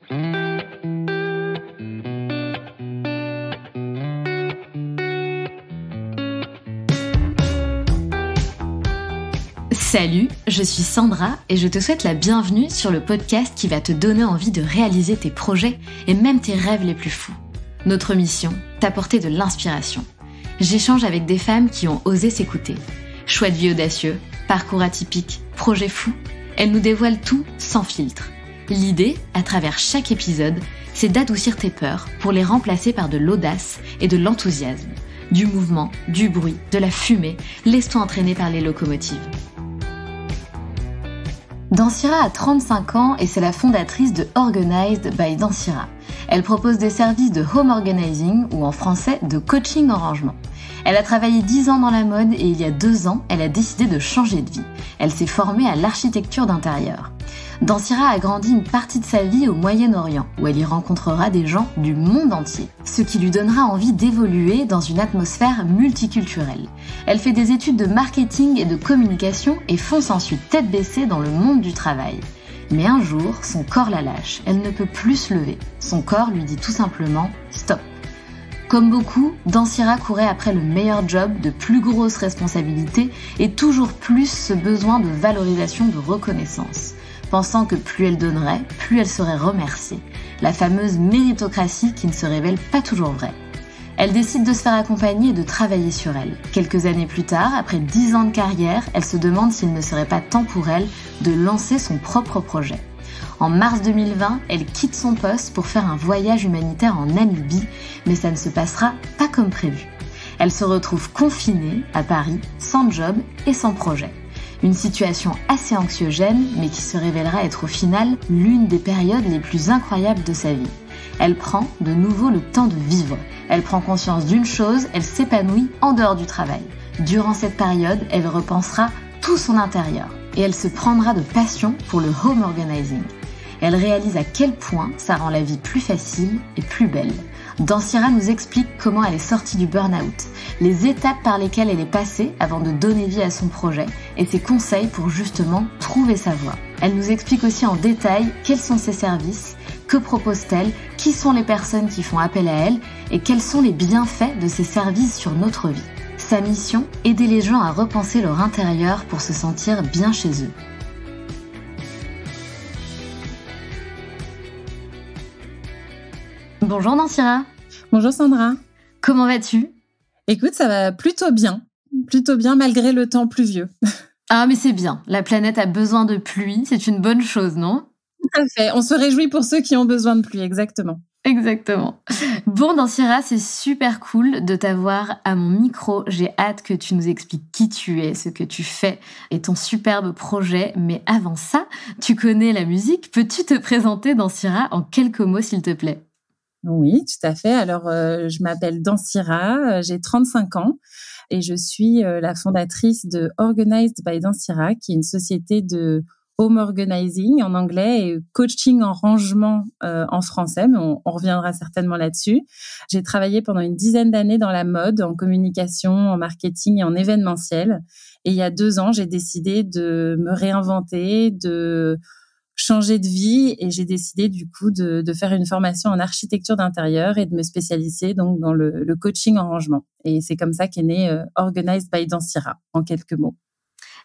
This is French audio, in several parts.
Salut, je suis Sandra et je te souhaite la bienvenue sur le podcast qui va te donner envie de réaliser tes projets et même tes rêves les plus fous. Notre mission, t'apporter de l'inspiration. J'échange avec des femmes qui ont osé s'écouter. Choix de vie audacieux, parcours atypique, projets fous, elles nous dévoilent tout sans filtre. L'idée, à travers chaque épisode, c'est d'adoucir tes peurs pour les remplacer par de l'audace et de l'enthousiasme. Du mouvement, du bruit, de la fumée, laisse-toi entraîner par les locomotives. Dansira a 35 ans et c'est la fondatrice de Organized by Dansira. Elle propose des services de home organizing ou en français de coaching en rangement. Elle a travaillé 10 ans dans la mode et il y a 2 ans, elle a décidé de changer de vie. Elle s'est formée à l'architecture d'intérieur. Dansira a grandi une partie de sa vie au Moyen-Orient, où elle y rencontrera des gens du monde entier, ce qui lui donnera envie d'évoluer dans une atmosphère multiculturelle. Elle fait des études de marketing et de communication et fonce ensuite tête baissée dans le monde du travail. Mais un jour, son corps la lâche, elle ne peut plus se lever. Son corps lui dit tout simplement « stop ». Comme beaucoup, Dansira courait après le meilleur job, de plus grosses responsabilités et toujours plus ce besoin de valorisation, de reconnaissance. Pensant que plus elle donnerait, plus elle serait remerciée. La fameuse méritocratie qui ne se révèle pas toujours vraie. Elle décide de se faire accompagner et de travailler sur elle. Quelques années plus tard, après 10 ans de carrière, elle se demande s'il ne serait pas temps pour elle de lancer son propre projet. En mars 2020, elle quitte son poste pour faire un voyage humanitaire en Namibie, mais ça ne se passera pas comme prévu. Elle se retrouve confinée à Paris, sans job et sans projet. Une situation assez anxiogène, mais qui se révélera être au final l'une des périodes les plus incroyables de sa vie. Elle prend de nouveau le temps de vivre. Elle prend conscience d'une chose, elle s'épanouit en dehors du travail. Durant cette période, elle repensera tout son intérieur et elle se prendra de passion pour le home organizing. Elle réalise à quel point ça rend la vie plus facile et plus belle. Dansira nous explique comment elle est sortie du burn-out, les étapes par lesquelles elle est passée avant de donner vie à son projet et ses conseils pour justement trouver sa voie. Elle nous explique aussi en détail quels sont ses services, que propose-t-elle, qui sont les personnes qui font appel à elle et quels sont les bienfaits de ces services sur notre vie. Sa mission, aider les gens à repenser leur intérieur pour se sentir bien chez eux. Bonjour Dansira. Bonjour Sandra. Comment vas-tu ? Écoute, ça va plutôt bien malgré le temps pluvieux. Ah mais c'est bien, la planète a besoin de pluie, c'est une bonne chose, non ? Tout à fait, on se réjouit pour ceux qui ont besoin de pluie, exactement. Exactement. Bon Dansira, c'est super cool de t'avoir à mon micro. J'ai hâte que tu nous expliques qui tu es, ce que tu fais et ton superbe projet. Mais avant ça, tu connais la musique. Peux-tu te présenter Dansira en quelques mots s'il te plaît ? Oui, tout à fait. Alors, je m'appelle Dansira, j'ai 35 ans et je suis la fondatrice de Organized by Dansira, qui est une société de home organizing en anglais et coaching en rangement en français, mais on reviendra certainement là-dessus. J'ai travaillé pendant une dizaine d'années dans la mode, en communication, en marketing et en événementiel. Et il y a 2 ans, j'ai décidé de me réinventer, de changer de vie et j'ai décidé du coup de faire une formation en architecture d'intérieur et de me spécialiser donc dans le coaching en rangement. Et c'est comme ça qu'est né Organized by Dansira, en quelques mots.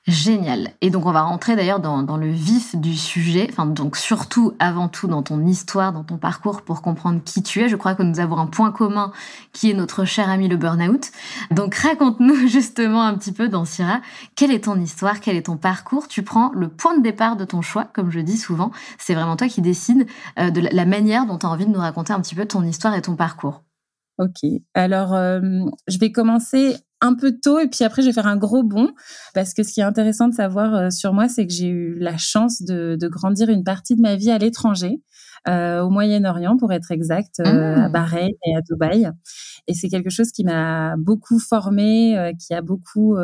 Génial. Et donc, on va rentrer d'ailleurs dans le vif du sujet, enfin, donc surtout, avant tout, dans ton histoire, dans ton parcours, pour comprendre qui tu es. Je crois que nous avons un point commun qui est notre cher ami le burn-out. Donc, raconte-nous justement un petit peu, Dansira, quelle est ton histoire, quel est ton parcours. Tu prends le point de départ de ton choix, comme je dis souvent. C'est vraiment toi qui décides de la manière dont tu as envie de nous raconter un petit peu ton histoire et ton parcours. Ok. Alors, je vais commencer un peu tôt et puis après je vais faire un gros bond parce que ce qui est intéressant de savoir sur moi, c'est que j'ai eu la chance de grandir une partie de ma vie à l'étranger, au Moyen-Orient pour être exact, à Bahreïn et à Dubaï. Et c'est quelque chose qui m'a beaucoup formée, qui a beaucoup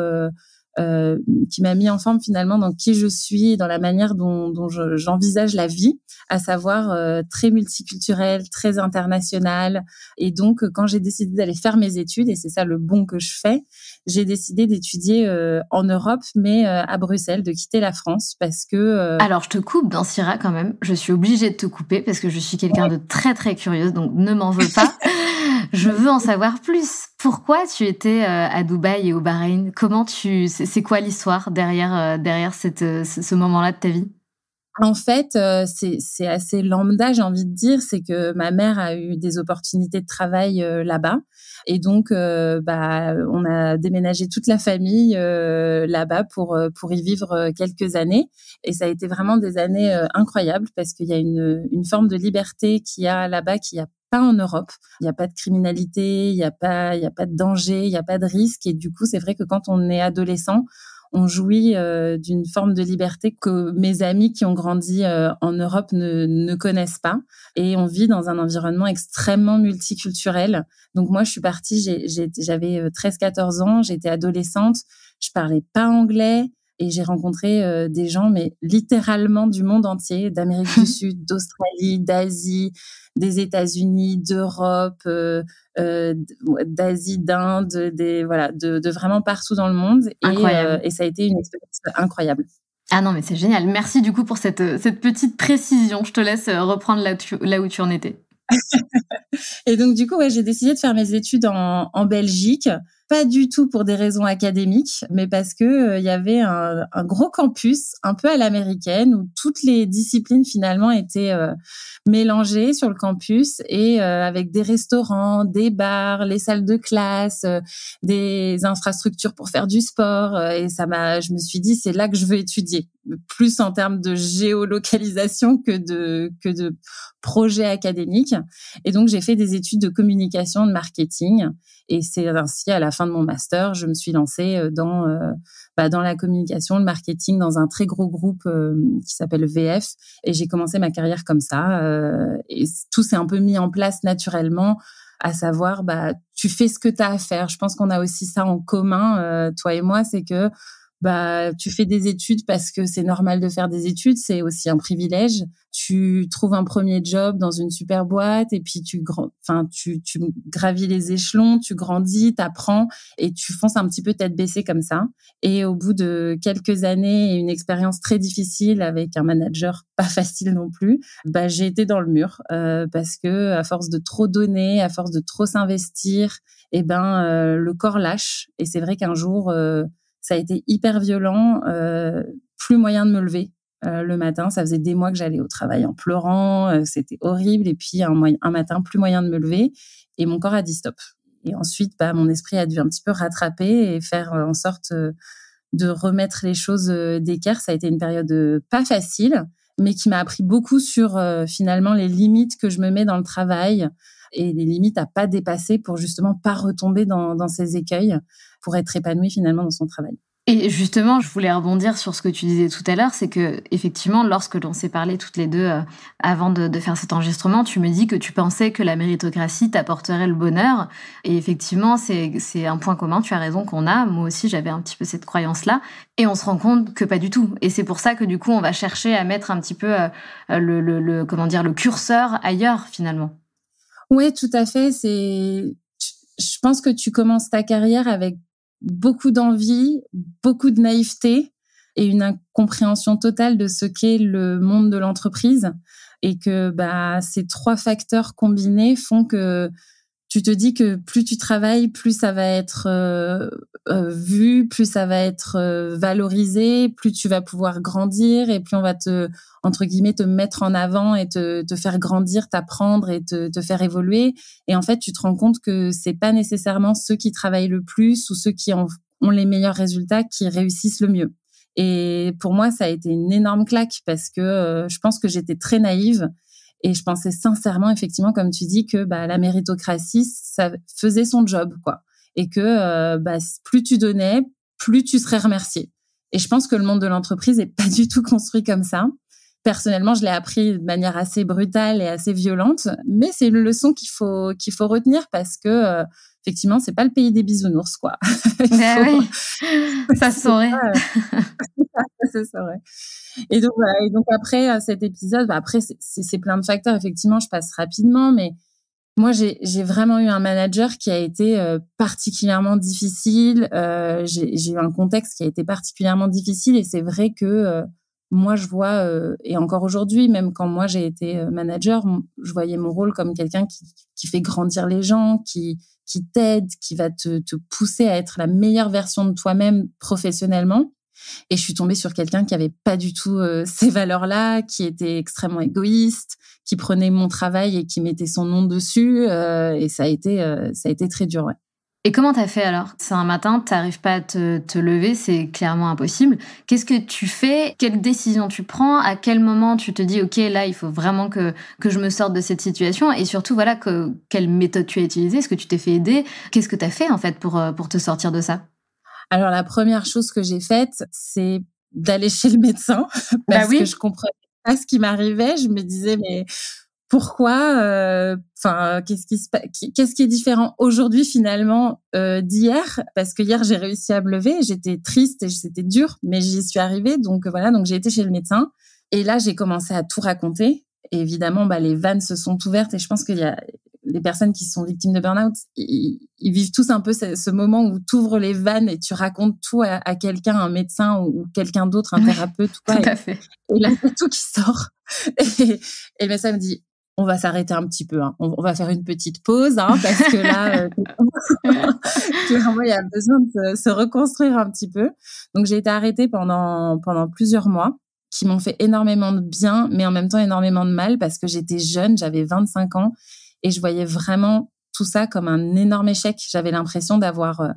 qui m'a mis en forme finalement dans qui je suis, dans la manière dont j'envisage la vie, à savoir très multiculturelle, très internationale. Et donc, quand j'ai décidé d'aller faire mes études, et c'est ça le bond que je fais, j'ai décidé d'étudier en Europe, mais à Bruxelles, de quitter la France parce que... Alors, je te coupe, Dansira, quand même. Je suis obligée de te couper parce que je suis quelqu'un de très, très curieuse, donc ne m'en veux pas. Je veux en savoir plus. Pourquoi tu étais à Dubaï et au Bahreïn? C'est quoi l'histoire derrière ce moment-là de ta vie? En fait, c'est assez lambda, j'ai envie de dire. C'est que ma mère a eu des opportunités de travail là-bas. Et donc, on a déménagé toute la famille là-bas pour y vivre quelques années. Et ça a été vraiment des années incroyables parce qu'il y a une forme de liberté qu'il y a là-bas qu'il y a pas en Europe. Il n'y a pas de criminalité, il y a pas de danger, il y a pas de risque. Et du coup, c'est vrai que quand on est adolescent, on jouit d'une forme de liberté que mes amis qui ont grandi en Europe ne connaissent pas. Et on vit dans un environnement extrêmement multiculturel. Donc moi, je suis partie, j'avais 13-14 ans, j'étais adolescente, je parlais pas anglais. Et j'ai rencontré des gens, mais littéralement du monde entier, d'Amérique du Sud, d'Australie, d'Asie, des États-Unis, d'Europe, d'Asie, d'Inde, de vraiment partout dans le monde. Et ça a été une expérience incroyable. Ah non, mais c'est génial. Merci du coup pour cette petite précision. Je te laisse reprendre là où tu en étais. Et donc, du coup, j'ai décidé de faire mes études en Belgique. Pas du tout pour des raisons académiques, mais parce que y avait un gros campus, un peu à l'américaine, où toutes les disciplines finalement étaient mélangées sur le campus et avec des restaurants, des bars, les salles de classe, des infrastructures pour faire du sport. Et je me suis dit, c'est là que je veux étudier, plus en termes de géolocalisation que de projets académiques. Et donc, j'ai fait des études de communication, de marketing. Et c'est ainsi, à la fin de mon master, je me suis lancée dans la communication, le marketing, dans un très gros groupe qui s'appelle VF. Et j'ai commencé ma carrière comme ça. Et tout s'est un peu mis en place naturellement, à savoir, tu fais ce que tu as à faire. Je pense qu'on a aussi ça en commun, toi et moi, c'est que tu fais des études parce que c'est normal de faire des études, c'est aussi un privilège. Tu trouves un premier job dans une super boîte et puis tu gravis les échelons, tu grandis, t'apprends et tu fonces un petit peu tête baissée comme ça. Et au bout de quelques années et une expérience très difficile avec un manager pas facile non plus, j'ai été dans le mur parce que à force de trop donner, à force de trop s'investir, le corps lâche. Et c'est vrai qu'un jour ça a été hyper violent, plus moyen de me lever le matin. Ça faisait des mois que j'allais au travail en pleurant, c'était horrible. Et puis un matin, plus moyen de me lever et mon corps a dit stop. Et ensuite, mon esprit a dû un petit peu rattraper et faire en sorte de remettre les choses d'équerre. Ça a été une période pas facile, mais qui m'a appris beaucoup sur finalement les limites que je me mets dans le travail et les limites à pas dépasser pour justement pas retomber dans ces écueils, pour être épanouie finalement dans son travail. Et justement, je voulais rebondir sur ce que tu disais tout à l'heure, c'est que effectivement, lorsque l'on s'est parlé toutes les deux avant de faire cet enregistrement, tu me dis que tu pensais que la méritocratie t'apporterait le bonheur. Et effectivement, c'est un point commun, tu as raison, qu'on a. Moi aussi, j'avais un petit peu cette croyance-là. Et on se rend compte que pas du tout. Et c'est pour ça que du coup, on va chercher à mettre un petit peu le curseur ailleurs finalement. Oui, tout à fait. Je pense que tu commences ta carrière avec beaucoup d'envie, beaucoup de naïveté et une incompréhension totale de ce qu'est le monde de l'entreprise. Et que ces trois facteurs combinés font que tu te dis que plus tu travailles, plus ça va être vu, plus ça va être valorisé, plus tu vas pouvoir grandir et plus on va entre guillemets, te mettre en avant et te faire grandir, t'apprendre et te faire évoluer. Et en fait, tu te rends compte que c'est pas nécessairement ceux qui travaillent le plus ou ceux qui ont les meilleurs résultats qui réussissent le mieux. Et pour moi, ça a été une énorme claque parce que je pense que j'étais très naïve. Et je pensais sincèrement, effectivement, comme tu dis, que la méritocratie, ça faisait son job, quoi. Et que plus tu donnais, plus tu serais remercié. Et je pense que le monde de l'entreprise est pas du tout construit comme ça, personnellement, je l'ai appris de manière assez brutale et assez violente, mais c'est une leçon qu'il faut retenir parce que effectivement, c'est pas le pays des bisounours, quoi. Oui, ça se saurait. Ça se saurait. Et donc voilà. Et donc après cet épisode, après c'est plein de facteurs. Effectivement, je passe rapidement, mais moi j'ai vraiment eu un manager qui a été particulièrement difficile. J'ai eu un contexte qui a été particulièrement difficile, et c'est vrai que moi, je vois, et encore aujourd'hui, même quand moi j'ai été manager, je voyais mon rôle comme quelqu'un qui fait grandir les gens, qui t'aide, qui va te pousser à être la meilleure version de toi-même professionnellement. Et je suis tombée sur quelqu'un qui avait pas du tout ces valeurs-là, qui était extrêmement égoïste, qui prenait mon travail et qui mettait son nom dessus. Et ça a été très dur, ouais. Et comment t'as fait alors? C'est un matin, t'arrives pas à te lever, c'est clairement impossible. Qu'est-ce que tu fais? Quelle décision tu prends? À quel moment tu te dis, OK, là, il faut vraiment que je me sorte de cette situation? Et surtout, voilà, quelle méthode tu as utilisée? Est-ce que tu t'es fait aider? Qu'est-ce que t'as fait, en fait, pour te sortir de ça? Alors, la première chose que j'ai faite, c'est d'aller chez le médecin parce que je comprenais pas ce qui m'arrivait. Je me disais, mais pourquoi, qu'est-ce qui est différent aujourd'hui finalement d'hier? Parce que hier j'ai réussi à me lever, j'étais triste et c'était dur, mais j'y suis arrivée. Donc voilà, donc j'ai été chez le médecin et là j'ai commencé à tout raconter. Et évidemment, les vannes se sont ouvertes, et je pense qu'il y a les personnes qui sont victimes de burn-out, ils vivent tous un peu ce moment où tu ouvres les vannes et tu racontes tout à quelqu'un, un médecin ou quelqu'un d'autre, un thérapeute ou quoi. Tout à fait. Et là, c'est tout qui sort. Et le médecin me dit, on va s'arrêter un petit peu, hein. On va faire une petite pause, hein, parce que là, clairement, il y a besoin de se reconstruire un petit peu. Donc, j'ai été arrêtée pendant plusieurs mois, qui m'ont fait énormément de bien, mais en même temps énormément de mal, parce que j'étais jeune, j'avais 25 ans, et je voyais vraiment tout ça comme un énorme échec. J'avais l'impression d'avoir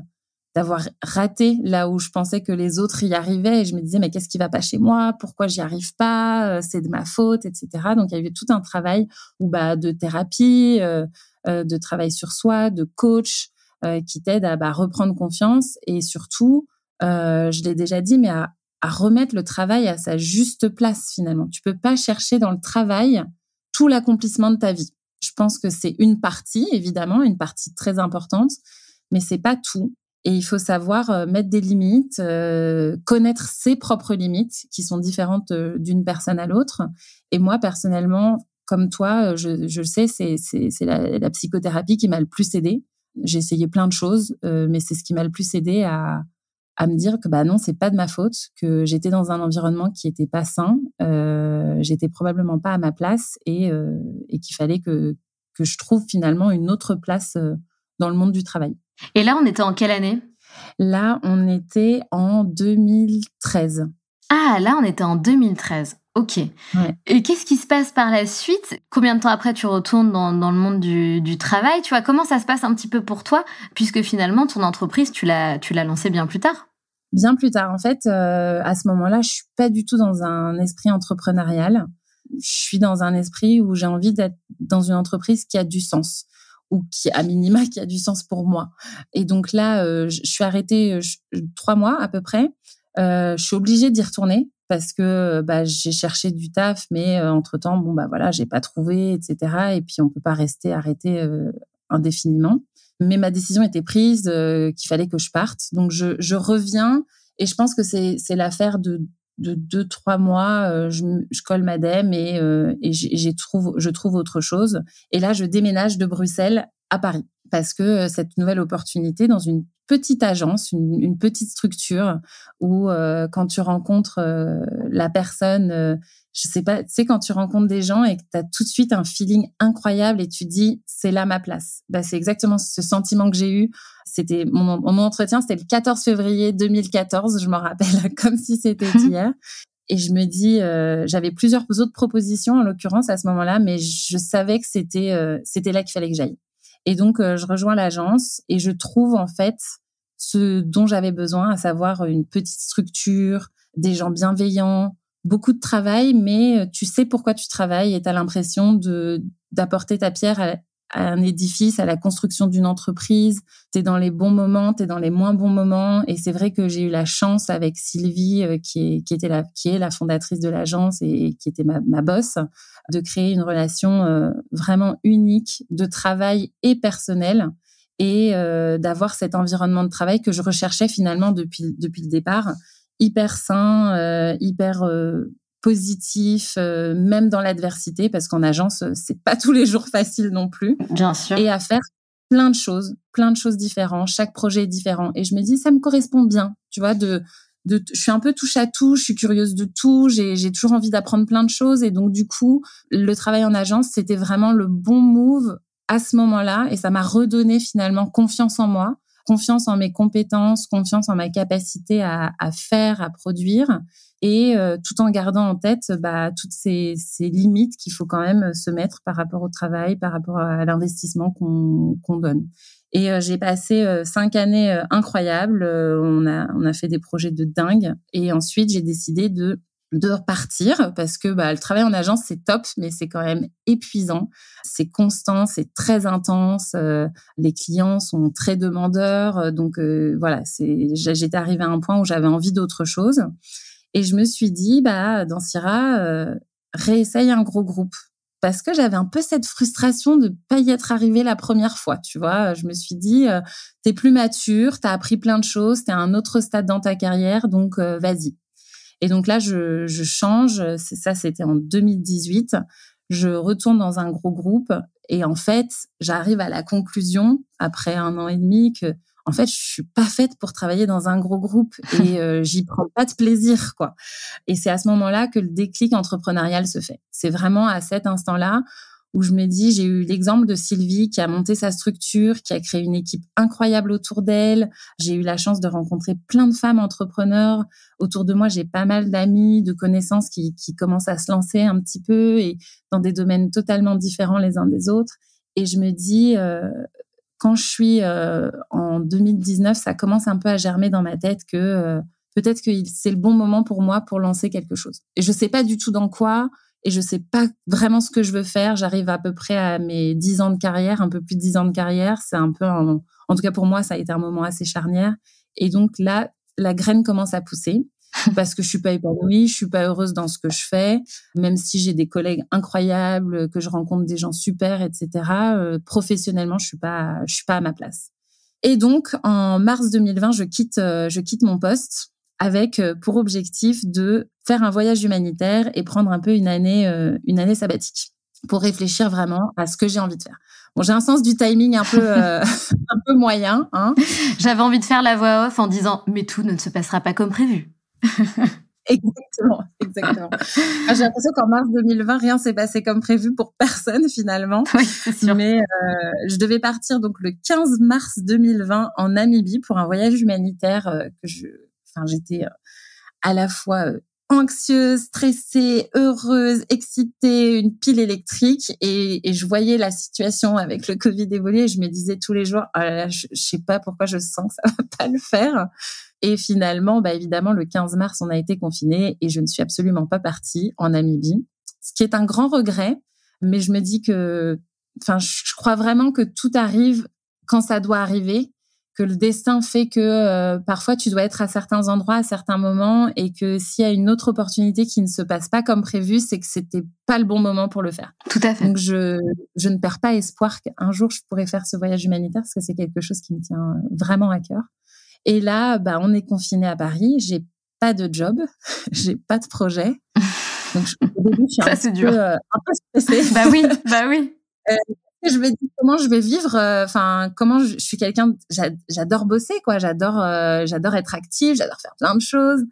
raté là où je pensais que les autres y arrivaient, et je me disais, mais qu'est-ce qui va pas chez moi? Pourquoi j'y arrive pas? C'est de ma faute, etc. Donc, il y avait tout un travail de thérapie, de travail sur soi, de coach, qui t'aide à reprendre confiance, et surtout, je l'ai déjà dit, mais à remettre le travail à sa juste place, finalement. Tu peux pas chercher dans le travail tout l'accomplissement de ta vie. Je pense que c'est une partie, évidemment, une partie très importante, mais c'est pas tout. Et il faut savoir mettre des limites, connaître ses propres limites, qui sont différentes d'une personne à l'autre. Et moi, personnellement, comme toi, je le sais, c'est la psychothérapie qui m'a le plus aidée. J'ai essayé plein de choses, mais c'est ce qui m'a le plus aidée à me dire que non, c'est pas de ma faute, que j'étais dans un environnement qui était pas sain, j'étais probablement pas à ma place, et qu'il fallait que je trouve finalement une autre place dans le monde du travail. Et là, on était en quelle année? Là, on était en 2013. Ah, là, on était en 2013. OK. Ouais. Et qu'est-ce qui se passe par la suite? Combien de temps après tu retournes dans le monde du travail? Tu vois, comment ça se passe un petit peu pour toi? Puisque finalement, ton entreprise, tu l'as lancée bien plus tard. Bien plus tard. En fait, à ce moment-là, je suis pas du tout dans un esprit entrepreneurial. Je suis dans un esprit où j'ai envie d'être dans une entreprise qui a du sens, ou qui, à minima, qui a du sens pour moi. Et donc là, je suis arrêtée 3 mois à peu près. Je suis obligée d'y retourner parce que j'ai cherché du taf, mais entre-temps, j'ai pas trouvé, etc. Et puis, on peut pas rester arrêté indéfiniment. Mais ma décision était prise, qu'il fallait que je parte. Donc, je reviens, et je pense que c'est l'affaire de 2-3 mois, je colle madame, et je trouve autre chose. Et là, je déménage de Bruxelles à Paris, parce que cette nouvelle opportunité dans une petite agence, une petite structure où quand tu rencontres la personne, je sais pas, tu sais, quand tu rencontres des gens et que tu as tout de suite un feeling incroyable et tu dis, c'est là ma place. C'est exactement ce sentiment que j'ai eu. C'était mon entretien, c'était le 14 février 2014, je m'en rappelle comme si c'était hier. Et je me dis, j'avais plusieurs autres propositions en l'occurrence à ce moment-là, mais je savais que c'était là qu'il fallait que j'aille. Et donc, je rejoins l'agence et je trouve en fait ce dont j'avais besoin, à savoir une petite structure, des gens bienveillants, beaucoup de travail, mais tu sais pourquoi tu travailles et tu as l'impression d'apporter ta pierre un édifice, à la construction d'une entreprise. T'es dans les bons moments, t'es dans les moins bons moments. Et c'est vrai que j'ai eu la chance avec Sylvie, qui est la fondatrice de l'agence et qui était ma boss, de créer une relation vraiment unique de travail et personnel, et d'avoir cet environnement de travail que je recherchais finalement depuis le départ, hyper sain, hyper positif, même dans l'adversité, parce qu'en agence, c'est pas tous les jours facile non plus. Bien sûr. Et à faire plein de choses différentes. Chaque projet est différent. Et je me dis, ça me correspond bien, tu vois, je suis un peu touche à tout, je suis curieuse de tout, j'ai toujours envie d'apprendre plein de choses. Et donc, du coup, le travail en agence, c'était vraiment le bon move à ce moment-là. Et ça m'a redonné finalement confiance en moi, confiance en mes compétences, confiance en ma capacité à faire, à produire. Et tout en gardant en tête toutes ces limites qu'il faut quand même se mettre par rapport au travail, par rapport à l'investissement qu'on donne. Et j'ai passé 5 années incroyables. On a fait des projets de dingue. Et ensuite, j'ai décidé de repartir, parce que le travail en agence, c'est top, mais c'est quand même épuisant. C'est constant, c'est très intense. Les clients sont très demandeurs. Donc voilà, j'étais arrivée à un point où j'avais envie d'autre chose. Et je me suis dit, Dansira, réessaye un gros groupe. Parce que j'avais un peu cette frustration de pas y être arrivée la première fois, tu vois. Je me suis dit, t'es plus mature, t'as appris plein de choses, t'es à un autre stade dans ta carrière, donc vas-y. Et donc là, je change. C'était en 2018. Je retourne dans un gros groupe. Et en fait, j'arrive à la conclusion, après 1 an et demi, que en fait, je suis pas faite pour travailler dans un gros groupe et j'y prends pas de plaisir, quoi. Et c'est à ce moment-là que le déclic entrepreneurial se fait. C'est vraiment à cet instant-là où je me dis, j'ai eu l'exemple de Sylvie qui a monté sa structure, qui a créé une équipe incroyable autour d'elle. J'ai eu la chance de rencontrer plein de femmes entrepreneurs. Autour de moi, j'ai pas mal d'amis, de connaissances qui commencent à se lancer un petit peu et dans des domaines totalement différents les uns des autres. Et je me dis, quand je suis en 2019, ça commence un peu à germer dans ma tête que peut-être que c'est le bon moment pour moi pour lancer quelque chose. Et je sais pas du tout dans quoi, et je sais pas vraiment ce que je veux faire. J'arrive à peu près à mes 10 ans de carrière, un peu plus de 10 ans de carrière. C'est un peu, en tout cas pour moi, ça a été un moment assez charnière. Et donc là, la graine commence à pousser. Parce que je suis pas épanouie, je suis pas heureuse dans ce que je fais, même si j'ai des collègues incroyables, que je rencontre des gens super, etc. Professionnellement, je suis pas à ma place. Et donc, en mars 2020, je quitte mon poste avec pour objectif de faire un voyage humanitaire et prendre un peu une année sabbatique pour réfléchir vraiment à ce que j'ai envie de faire. Bon, j'ai un sens du timing un peu moyen, hein. J'avais envie de faire la voix off en disant « Mais tout ne se passera pas comme prévu ». Exactement. J'ai l'impression qu'en mars 2020, rien s'est passé comme prévu pour personne finalement. Oui, c'est sûr. Mais je devais partir donc le 15 mars 2020 en Namibie pour un voyage humanitaire j'étais à la fois anxieuse, stressée, heureuse, excitée, une pile électrique, et je voyais la situation avec le Covid évoluer et je me disais tous les jours, oh là là, je sais pas pourquoi je sens que ça va pas le faire. Et finalement, évidemment, le 15 mars, on a été confinés et je ne suis absolument pas partie en Namibie, ce qui est un grand regret. Mais je me dis que, je crois vraiment que tout arrive quand ça doit arriver, que le destin fait que parfois tu dois être à certains endroits, à certains moments, et que s'il y a une autre opportunité qui ne se passe pas comme prévu, c'est que c'était pas le bon moment pour le faire. Tout à fait. Donc je ne perds pas espoir qu'un jour je pourrais faire ce voyage humanitaire, parce que c'est quelque chose qui me tient vraiment à cœur. Et là, on est confiné à Paris. J'ai pas de job, j'ai pas de projet. Donc au début, je suis un peu stressée. Bah oui. Je me dis comment je vais vivre. Je suis quelqu'un. J'adore bosser, quoi. J'adore être active. J'adore faire plein de choses.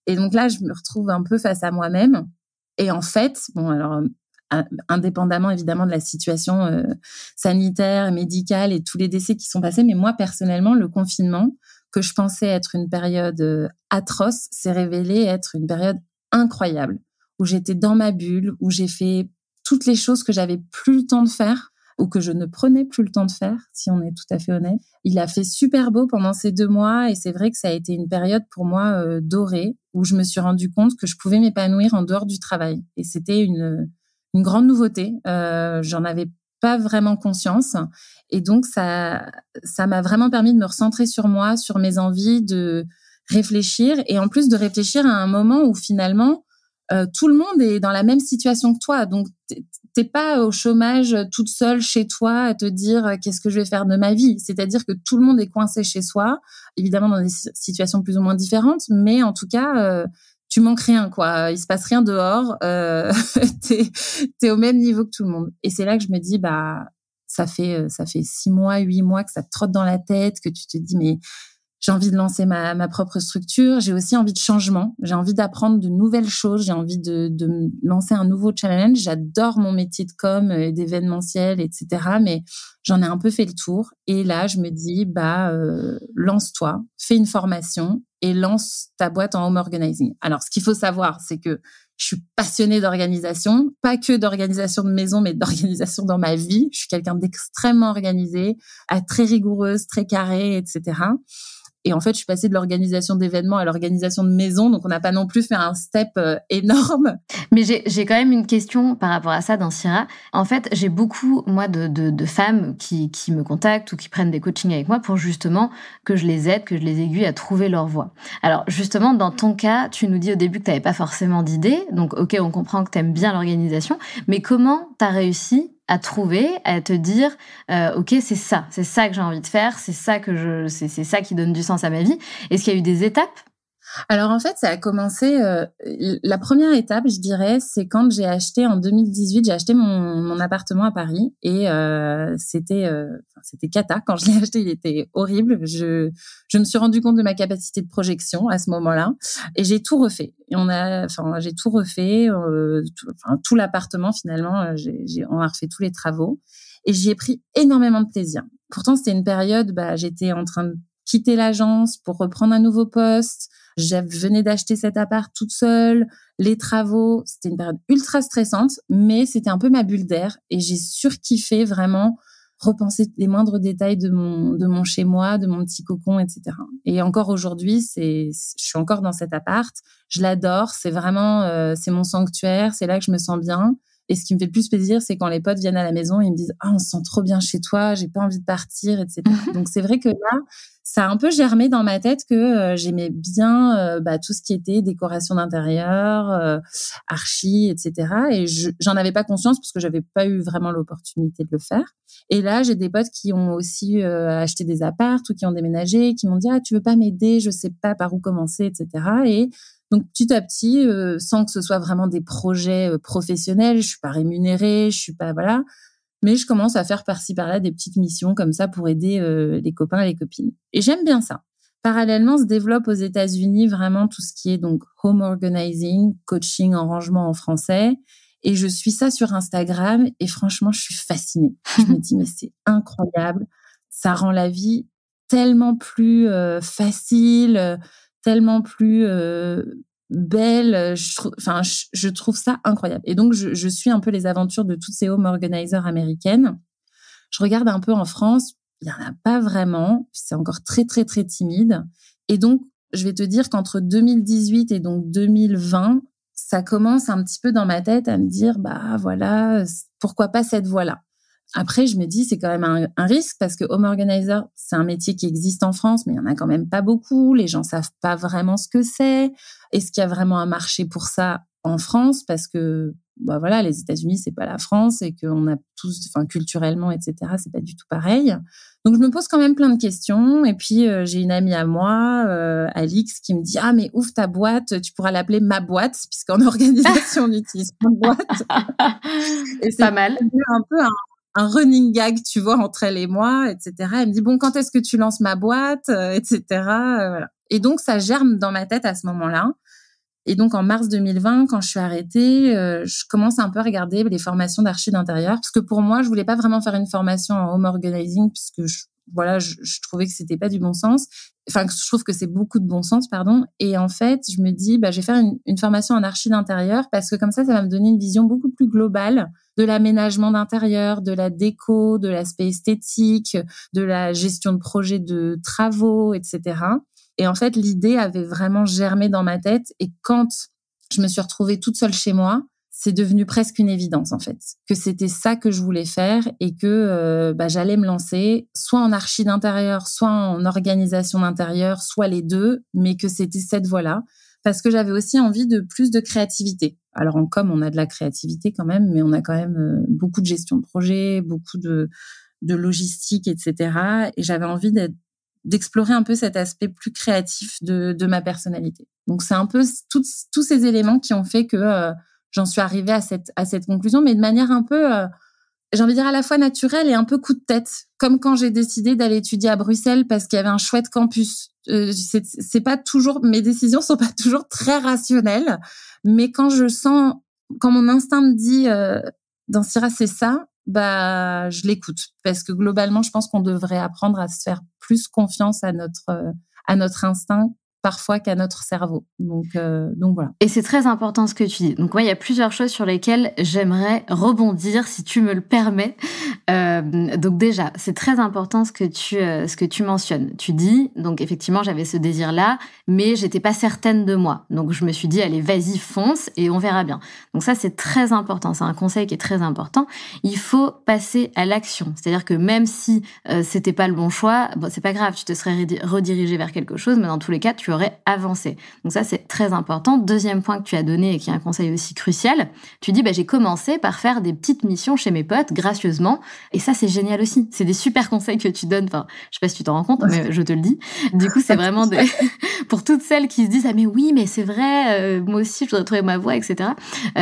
Et donc là, je me retrouve un peu face à moi-même. Et en fait, indépendamment évidemment de la situation sanitaire, médicale et tous les décès qui sont passés, mais moi personnellement, le confinement, que je pensais être une période atroce, s'est révélé être une période incroyable, où j'étais dans ma bulle, où j'ai fait toutes les choses que j'avais plus le temps de faire, ou que je ne prenais plus le temps de faire, si on est tout à fait honnête. Il a fait super beau pendant ces 2 mois, et c'est vrai que ça a été une période pour moi dorée, où je me suis rendu compte que je pouvais m'épanouir en dehors du travail. Et c'était une grande nouveauté. J'en avais pas vraiment conscience. Et donc, ça m'a vraiment permis de me recentrer sur moi, sur mes envies, de réfléchir. Et en plus de réfléchir à un moment où finalement, tout le monde est dans la même situation que toi. Donc, t'es pas au chômage toute seule chez toi à te dire qu'est-ce que je vais faire de ma vie. C'est-à-dire que tout le monde est coincé chez soi, évidemment dans des situations plus ou moins différentes, mais en tout cas, tu manques rien, quoi. Il se passe rien dehors. T'es au même niveau que tout le monde. Et c'est là que je me dis, ça fait 6 mois, 8 mois que ça te trotte dans la tête, que tu te dis, mais j'ai envie de lancer ma propre structure. J'ai aussi envie de changement. J'ai envie d'apprendre de nouvelles choses. J'ai envie de me lancer un nouveau challenge. J'adore mon métier de com, d'événementiel, etc. Mais j'en ai un peu fait le tour. Et là, je me dis, lance-toi, fais une formation et lance ta boîte en home organizing. Alors, ce qu'il faut savoir, c'est que je suis passionnée d'organisation, pas que d'organisation de maison, mais d'organisation dans ma vie. Je suis quelqu'un d'extrêmement organisé, très rigoureuse, très carrée, etc. Et en fait, je suis passée de l'organisation d'événements à l'organisation de maison. Donc, on n'a pas non plus fait un step énorme. Mais j'ai quand même une question par rapport à ça dans Syrah. En fait, j'ai beaucoup, moi, de femmes qui me contactent ou qui prennent des coachings avec moi pour justement que je les aide, que je les aiguille à trouver leur voie. Alors, justement, dans ton cas, tu nous dis au début que tu n'avais pas forcément d'idée. Donc, OK, on comprend que tu aimes bien l'organisation. Mais comment tu as réussi à trouver, à te dire OK, c'est ça que j'ai envie de faire, c'est ça qui donne du sens à ma vie. Est-ce qu'il y a eu des étapes? Alors en fait, ça a commencé. La première étape, je dirais, c'est quand j'ai acheté en 2018. J'ai acheté mon appartement à Paris et c'était cata. Quand je l'ai acheté, il était horrible. Je me suis rendu compte de ma capacité de projection à ce moment-là et j'ai tout refait. Et j'ai tout refait, tout l'appartement finalement. On a refait tous les travaux et j'y ai pris énormément de plaisir. Pourtant, c'était une période, j'étais en train de quitter l'agence pour reprendre un nouveau poste. Je venais d'acheter cet appart toute seule, les travaux, c'était une période ultra stressante, mais c'était un peu ma bulle d'air et j'ai surkiffé vraiment repenser les moindres détails de mon chez moi, de mon petit cocon, etc. Et encore aujourd'hui, je suis encore dans cet appart, je l'adore, c'est vraiment, c'est mon sanctuaire, c'est là que je me sens bien. Et ce qui me fait le plus plaisir, c'est quand les potes viennent à la maison et ils me disent « Ah, on se sent trop bien chez toi, j'ai pas envie de partir, etc. » Donc, c'est vrai que là, ça a un peu germé dans ma tête que j'aimais bien tout ce qui était décoration d'intérieur, archi, etc. Et j'en avais pas conscience parce que j'avais pas eu vraiment l'opportunité de le faire. Et là, j'ai des potes qui ont aussi acheté des apparts ou qui ont déménagé, qui m'ont dit « Ah, tu veux pas m'aider? Je sais pas par où commencer, etc. » Et donc, petit à petit, sans que ce soit vraiment des projets professionnels, je suis pas rémunérée, je suis pas, voilà. Mais je commence à faire par-ci, par-là des petites missions comme ça pour aider les copains et les copines. Et j'aime bien ça. Parallèlement, se développe aux États-Unis vraiment tout ce qui est donc home organizing, coaching en rangement en français. Et je suis ça sur Instagram et franchement, je suis fascinée. Je me dis, mais c'est incroyable. Ça rend la vie tellement plus facile, tellement plus belle. Je trouve ça incroyable. Et donc, je suis un peu les aventures de toutes ces home organizers américaines. Je regarde un peu en France, il n'y en a pas vraiment. C'est encore très, très, très timide. Et donc, je vais te dire qu'entre 2018 et donc 2020, ça commence un petit peu dans ma tête à me dire, voilà, pourquoi pas cette voie-là. Après, je me dis, c'est quand même un risque parce que home organizer, c'est un métier qui existe en France, mais il y en a quand même pas beaucoup. Les gens savent pas vraiment ce que c'est. Est-ce qu'il y a vraiment un marché pour ça en France? Parce que, voilà, les États-Unis, c'est pas la France et qu'on a tous, culturellement, etc., c'est pas du tout pareil. Donc, je me pose quand même plein de questions. Et puis, j'ai une amie à moi, Alix, qui me dit, ah, mais ouvre ta boîte, tu pourras l'appeler ma boîte, puisqu'en organisation, on utilise ma boîte. Et c'est pas mal. Un peu un running gag, tu vois, entre elle et moi, etc. Elle me dit, bon, quand est-ce que tu lances ma boîte, etc. Voilà. Et donc, ça germe dans ma tête à ce moment-là. Et donc, en mars 2020, quand je suis arrêtée, je commence un peu à regarder les formations d'archi d'intérieur. Parce que pour moi, je voulais pas vraiment faire une formation en home organizing, puisque je trouvais que c'était pas du bon sens. Enfin, je trouve que c'est beaucoup de bon sens, pardon. Et en fait, je me dis, je vais faire une formation en archi d'intérieur parce que comme ça va me donner une vision beaucoup plus globale de l'aménagement d'intérieur, de la déco, de l'aspect esthétique, de la gestion de projets de travaux, etc. Et en fait, l'idée avait vraiment germé dans ma tête. Et quand je me suis retrouvée toute seule chez moi, c'est devenu presque une évidence en fait, que c'était ça que je voulais faire et que j'allais me lancer soit en archi d'intérieur, soit en organisation d'intérieur, soit les deux, mais que c'était cette voie-là parce que j'avais aussi envie de plus de créativité. Alors en com, on a de la créativité quand même, mais on a quand même beaucoup de gestion de projet, beaucoup de logistique, etc. Et j'avais envie d'explorer un peu cet aspect plus créatif de ma personnalité. Donc c'est un peu tous ces éléments qui ont fait que j'en suis arrivée à cette conclusion, mais de manière un peu, j'ai envie de dire à la fois naturelle et un peu coup de tête, comme quand j'ai décidé d'aller étudier à Bruxelles parce qu'il y avait un chouette campus. C'est pas toujours, mes décisions sont pas toujours très rationnelles, mais quand mon instinct me dit Dansira, c'est ça, je l'écoute parce que globalement, je pense qu'on devrait apprendre à se faire plus confiance à notre instinct parfois qu'à notre cerveau. Donc voilà. Et c'est très important ce que tu dis. Donc moi, il y a plusieurs choses sur lesquelles j'aimerais rebondir, si tu me le permets. Donc déjà, c'est très important ce que tu mentionnes. Tu dis, donc effectivement, j'avais ce désir-là, mais j'étais pas certaine de moi. Donc je me suis dit, allez, vas-y, fonce et on verra bien. Donc ça, c'est très important. C'est un conseil qui est très important. Il faut passer à l'action. C'est-à-dire que même si c'était pas le bon choix, c'est pas grave, tu te serais redirigé vers quelque chose, mais dans tous les cas, tu aurais avancé. Donc ça, c'est très important. Deuxième point que tu as donné et qui est un conseil aussi crucial, tu dis, j'ai commencé par faire des petites missions chez mes potes, gracieusement. Et ça, c'est génial aussi. C'est des super conseils que tu donnes. Enfin, je sais pas si tu t'en rends compte, mais je te le dis. Du coup, c'est vraiment pour toutes celles qui se disent, ah mais oui, mais c'est vrai, moi aussi, je voudrais trouver ma voie, etc.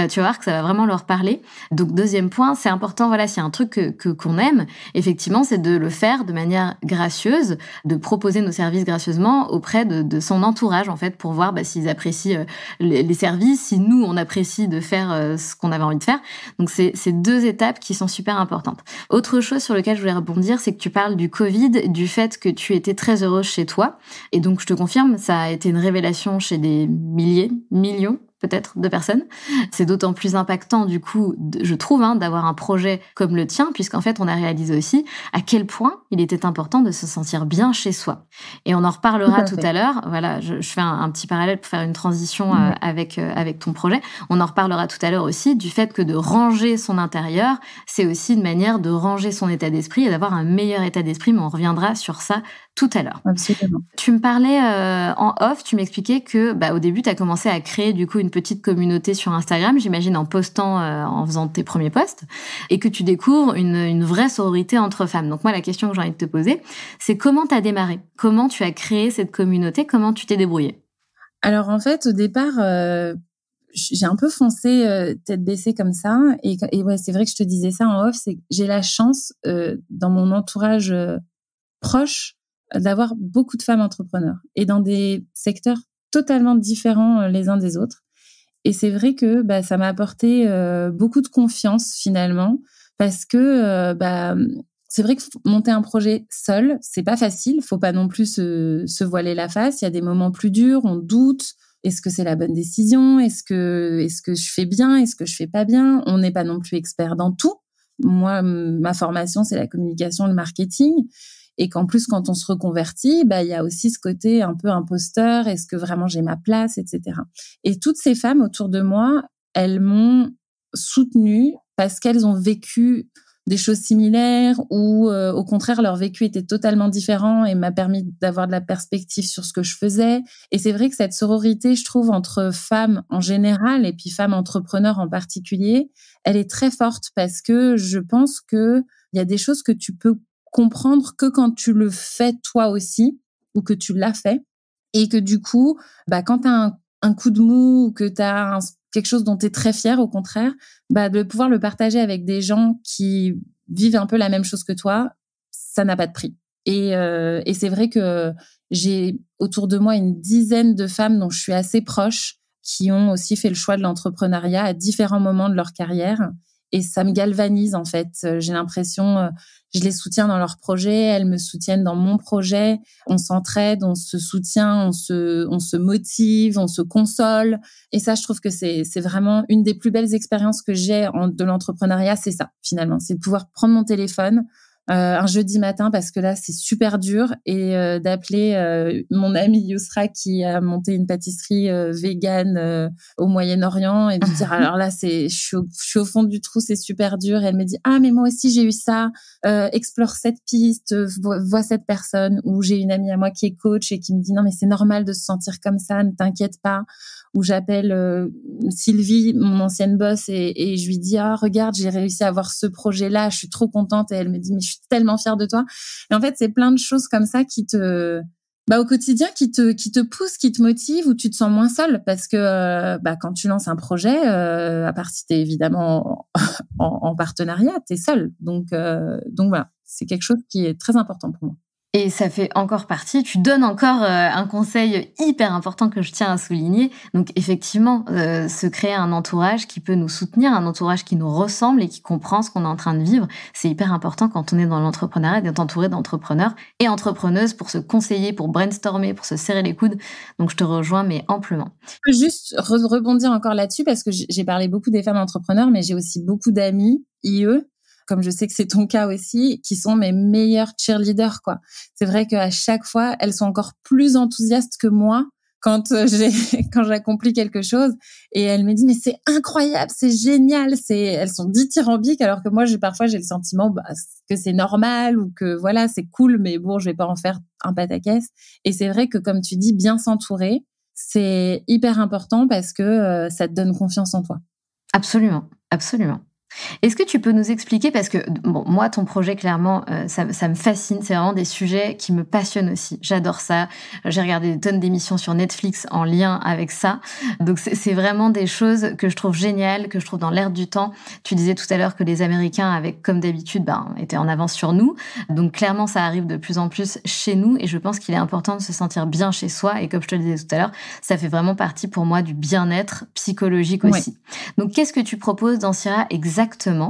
Tu vas voir que ça va vraiment leur parler. Donc, deuxième point, c'est important, voilà, s'il y a un truc qu'on aime, effectivement, c'est de le faire de manière gracieuse, de proposer nos services gracieusement auprès de son entourage, en fait, pour voir s'ils apprécient les services, si nous, on apprécie de faire ce qu'on avait envie de faire. Donc, c'est deux étapes qui sont super importantes. Autre chose sur laquelle je voulais rebondir, c'est que tu parles du Covid, du fait que tu étais très heureuse chez toi. Et donc, je te confirme, ça a été une révélation chez des milliers, millions peut-être de personnes. C'est d'autant plus impactant, du coup, je trouve, d'avoir un projet comme le tien, puisqu'en fait, on a réalisé aussi à quel point il était important de se sentir bien chez soi. Et on en reparlera tout à l'heure. Voilà, je fais un petit parallèle pour faire une transition avec ton projet. On en reparlera tout à l'heure aussi du fait que de ranger son intérieur, c'est aussi une manière de ranger son état d'esprit et d'avoir un meilleur état d'esprit, mais on reviendra sur ça tout à l'heure. Absolument. Tu me parlais en off, tu m'expliquais que au début, tu as commencé à créer du coup une petite communauté sur Instagram, j'imagine en postant, en faisant tes premiers posts, et que tu découvres une vraie sororité entre femmes. Donc moi, la question que j'ai envie de te poser, c'est comment tu as démarré? Comment tu as créé cette communauté? Comment tu t'es débrouillée? Alors en fait, au départ, j'ai un peu foncé tête baissée comme ça. Et ouais, c'est vrai que je te disais ça en off, c'est que j'ai la chance, dans mon entourage proche, d'avoir beaucoup de femmes entrepreneurs et dans des secteurs totalement différents les uns des autres. Et c'est vrai que ça m'a apporté beaucoup de confiance finalement parce que c'est vrai que monter un projet seul, c'est pas facile. Faut pas non plus se voiler la face. Il y a des moments plus durs, on doute. Est-ce que c'est la bonne décision? Est-ce que je fais bien? Est-ce que je fais pas bien? On n'est pas non plus expert dans tout. Moi, ma formation, c'est la communication, le marketing. Et qu'en plus, quand on se reconvertit, il y a aussi ce côté un peu imposteur. Est-ce que vraiment j'ai ma place, etc. Et toutes ces femmes autour de moi, elles m'ont soutenue parce qu'elles ont vécu des choses similaires ou au contraire, leur vécu était totalement différent et m'a permis d'avoir de la perspective sur ce que je faisais. Et c'est vrai que cette sororité, je trouve, entre femmes en général et puis femmes entrepreneurs en particulier, elle est très forte parce que je pense qu'il y a des choses que tu peux comprendre que quand tu le fais toi aussi ou que tu l'as fait et que du coup, quand tu as un coup de mou ou que tu as quelque chose dont tu es très fier, au contraire, de pouvoir le partager avec des gens qui vivent un peu la même chose que toi, ça n'a pas de prix. Et c'est vrai que j'ai autour de moi une dizaine de femmes dont je suis assez proche qui ont aussi fait le choix de l'entrepreneuriat à différents moments de leur carrière. Et ça me galvanise, en fait. J'ai l'impression, je les soutiens dans leurs projets, elles me soutiennent dans mon projet. On s'entraide, on se soutient, on se motive, on se console. Et ça, je trouve que c'est vraiment une des plus belles expériences que j'ai de l'entrepreneuriat, c'est ça, finalement. C'est de pouvoir prendre mon téléphone, un jeudi matin parce que là, c'est super dur et d'appeler mon amie Yousra qui a monté une pâtisserie végane au Moyen-Orient et de dire alors là, je suis au fond du trou, c'est super dur. Et elle me dit ah mais moi aussi j'ai eu ça. Explore cette piste, vois cette personne. Ou j'ai une amie à moi qui est coach et qui me dit non mais c'est normal de se sentir comme ça, ne t'inquiète pas. Où j'appelle Sylvie, mon ancienne boss, et je lui dis ah regarde j'ai réussi à avoir ce projet-là, je suis trop contente. Et elle me dit mais je suis tellement fière de toi. Et en fait c'est plein de choses comme ça qui te au quotidien qui te poussent, qui te motivent, où tu te sens moins seule parce que quand tu lances un projet, à part si t'es évidemment en partenariat, t'es seule. Donc voilà, c'est quelque chose qui est très important pour moi. Et ça fait encore partie, tu donnes encore un conseil hyper important que je tiens à souligner. Donc effectivement, se créer un entourage qui peut nous soutenir, un entourage qui nous ressemble et qui comprend ce qu'on est en train de vivre, c'est hyper important quand on est dans l'entrepreneuriat d'être entouré d'entrepreneurs et entrepreneuses pour se conseiller, pour brainstormer, pour se serrer les coudes. Donc je te rejoins mais amplement. Je peux juste rebondir encore là-dessus parce que j'ai parlé beaucoup des femmes entrepreneurs, mais j'ai aussi beaucoup d'amis IE, comme je sais que c'est ton cas aussi, qui sont mes meilleures cheerleaders, quoi. C'est vrai qu'à chaque fois, elles sont encore plus enthousiastes que moi quand j'accomplis quelque chose. Et elles me disent, mais c'est incroyable, c'est génial, elles sont dithyrambiques, alors que moi, parfois, j'ai le sentiment, que c'est normal ou que voilà, c'est cool, mais bon, je vais pas en faire un pataquès. Et c'est vrai que, comme tu dis, bien s'entourer, c'est hyper important parce que ça te donne confiance en toi. Absolument, absolument. Est-ce que tu peux nous expliquer, parce que bon, moi, ton projet, clairement, ça me fascine. C'est vraiment des sujets qui me passionnent aussi. J'adore ça. J'ai regardé des tonnes d'émissions sur Netflix en lien avec ça. Donc, c'est vraiment des choses que je trouve géniales, que je trouve dans l'air du temps. Tu disais tout à l'heure que les Américains, avec comme d'habitude, étaient en avance sur nous. Donc, clairement, ça arrive de plus en plus chez nous. Et je pense qu'il est important de se sentir bien chez soi. Et comme je te le disais tout à l'heure, ça fait vraiment partie pour moi du bien-être psychologique aussi. Ouais. Donc, qu'est-ce que tu proposes dans Dansira exactement?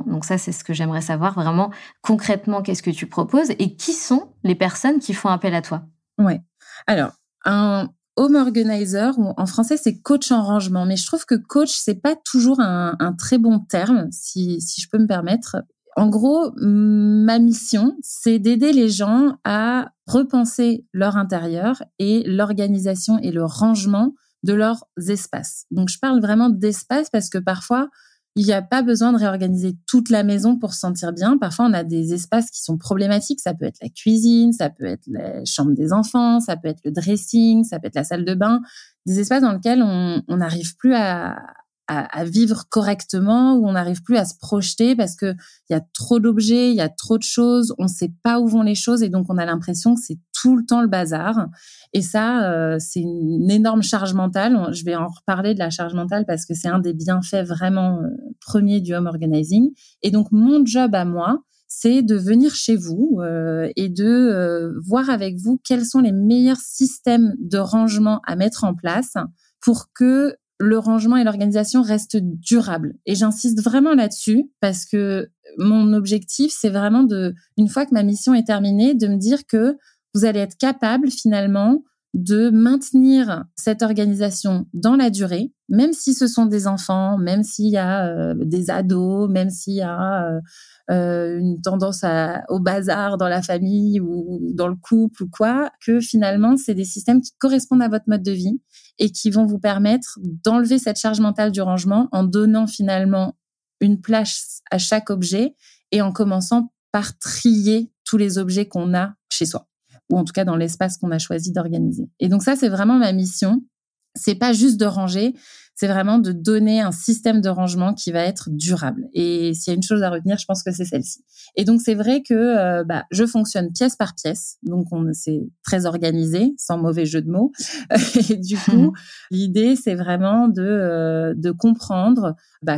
Donc ça, c'est ce que j'aimerais savoir vraiment concrètement. Qu'est-ce que tu proposes et qui sont les personnes qui font appel à toi? Ouais. Alors, un home organizer, ou en français, c'est coach en rangement. Mais je trouve que coach, c'est pas toujours un très bon terme, si je peux me permettre. En gros, ma mission, c'est d'aider les gens à repenser leur intérieur et l'organisation et le rangement de leurs espaces. Donc, je parle vraiment d'espace parce que parfois, il n'y a pas besoin de réorganiser toute la maison pour se sentir bien. Parfois, on a des espaces qui sont problématiques. Ça peut être la cuisine, ça peut être la chambre des enfants, ça peut être le dressing, ça peut être la salle de bain. Des espaces dans lesquels on n'arrive plus à vivre correctement, où on n'arrive plus à se projeter parce que il y a trop d'objets, il y a trop de choses, on ne sait pas où vont les choses et donc on a l'impression que c'est tout le temps le bazar. Et ça, c'est une énorme charge mentale. Je vais en reparler de la charge mentale parce que c'est un des bienfaits vraiment premiers du home organizing. Et donc, mon job à moi, c'est de venir chez vous et de voir avec vous quels sont les meilleurs systèmes de rangement à mettre en place pour que le rangement et l'organisation restent durables. Et j'insiste vraiment là-dessus parce que mon objectif, c'est vraiment une fois que ma mission est terminée, de me dire que vous allez être capable finalement de maintenir cette organisation dans la durée, même si ce sont des enfants, même s'il y a des ados, même s'il y a une tendance au bazar dans la famille ou dans le couple ou quoi, que finalement, c'est des systèmes qui correspondent à votre mode de vie et qui vont vous permettre d'enlever cette charge mentale du rangement en donnant finalement une place à chaque objet et en commençant par trier tous les objets qu'on a chez soi, ou en tout cas dans l'espace qu'on a choisi d'organiser. Et donc ça, c'est vraiment ma mission. C'est pas juste de ranger, c'est vraiment de donner un système de rangement qui va être durable. Et s'il y a une chose à retenir, je pense que c'est celle-ci. Et donc, c'est vrai que je fonctionne pièce par pièce. Donc, c'est très organisé, sans mauvais jeu de mots. Et du coup, l'idée, c'est vraiment de comprendre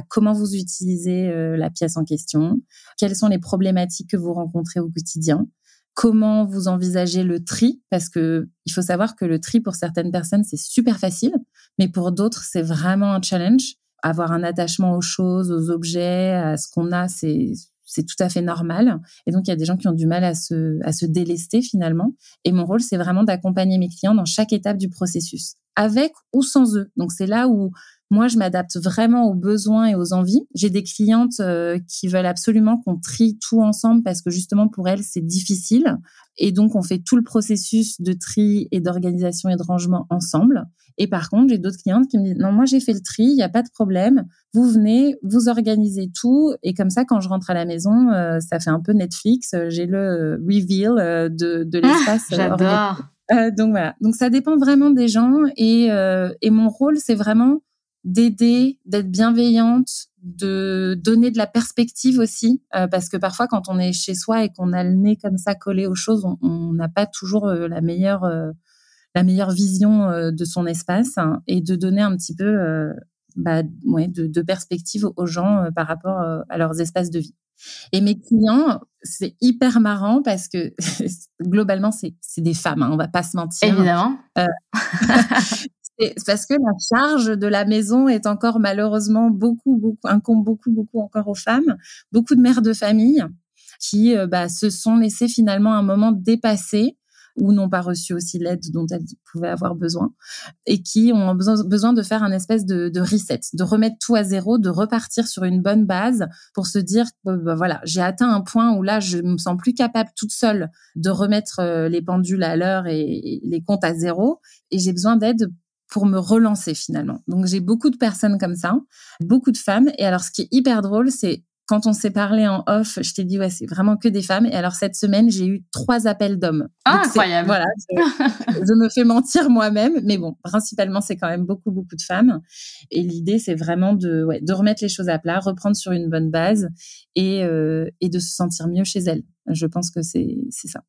comment vous utilisez la pièce en question, quelles sont les problématiques que vous rencontrez au quotidien, comment vous envisagez le tri, parce que il faut savoir que le tri, pour certaines personnes, c'est super facile, mais pour d'autres, c'est vraiment un challenge. Avoir un attachement aux choses, aux objets, à ce qu'on a, c'est tout à fait normal. Et donc, il y a des gens qui ont du mal à se délester finalement. Et mon rôle, c'est vraiment d'accompagner mes clients dans chaque étape du processus, avec ou sans eux. Donc, c'est là où Moi, je m'adapte vraiment aux besoins et aux envies. J'ai des clientes qui veulent absolument qu'on trie tout ensemble parce que justement pour elles, c'est difficile. Et donc, on fait tout le processus de tri et d'organisation et de rangement ensemble. Et par contre, j'ai d'autres clientes qui me disent « Non, moi, j'ai fait le tri, il n'y a pas de problème. Vous venez, vous organisez tout. » Et comme ça, quand je rentre à la maison, ça fait un peu Netflix. J'ai le reveal de l'espace. J'adore. Donc voilà. Donc ça dépend vraiment des gens et mon rôle c'est vraiment d'aider, d'être bienveillante, de donner de la perspective aussi parce que parfois quand on est chez soi et qu'on a le nez comme ça collé aux choses, on n'a pas toujours la meilleure vision de son espace et de donner un petit peu de perspective aux gens par rapport à leurs espaces de vie. Et mes clients, c'est hyper marrant parce que globalement, c'est des femmes, hein, on va pas se mentir. Évidemment. C'est parce que la charge de la maison est encore malheureusement incombe beaucoup encore aux femmes. Beaucoup de mères de famille qui se sont laissées finalement à un moment dépasser ou n'ont pas reçu aussi l'aide dont elles pouvaient avoir besoin et qui ont besoin de faire un espèce de reset, de remettre tout à zéro, de repartir sur une bonne base pour se dire voilà, j'ai atteint un point où là, je me sens plus capable toute seule de remettre les pendules à l'heure et les comptes à zéro et j'ai besoin d'aide pour me relancer finalement. Donc, j'ai beaucoup de personnes comme ça, beaucoup de femmes. Et alors, ce qui est hyper drôle, c'est quand on s'est parlé en off, je t'ai dit, ouais, c'est vraiment que des femmes. Et alors, cette semaine, j'ai eu 3 appels d'hommes. Ah, incroyable. Voilà, je me fais mentir moi-même. Mais bon, principalement, c'est quand même beaucoup de femmes. Et l'idée, c'est vraiment de remettre les choses à plat, reprendre sur une bonne base et de se sentir mieux chez elles. Je pense que c'est ça.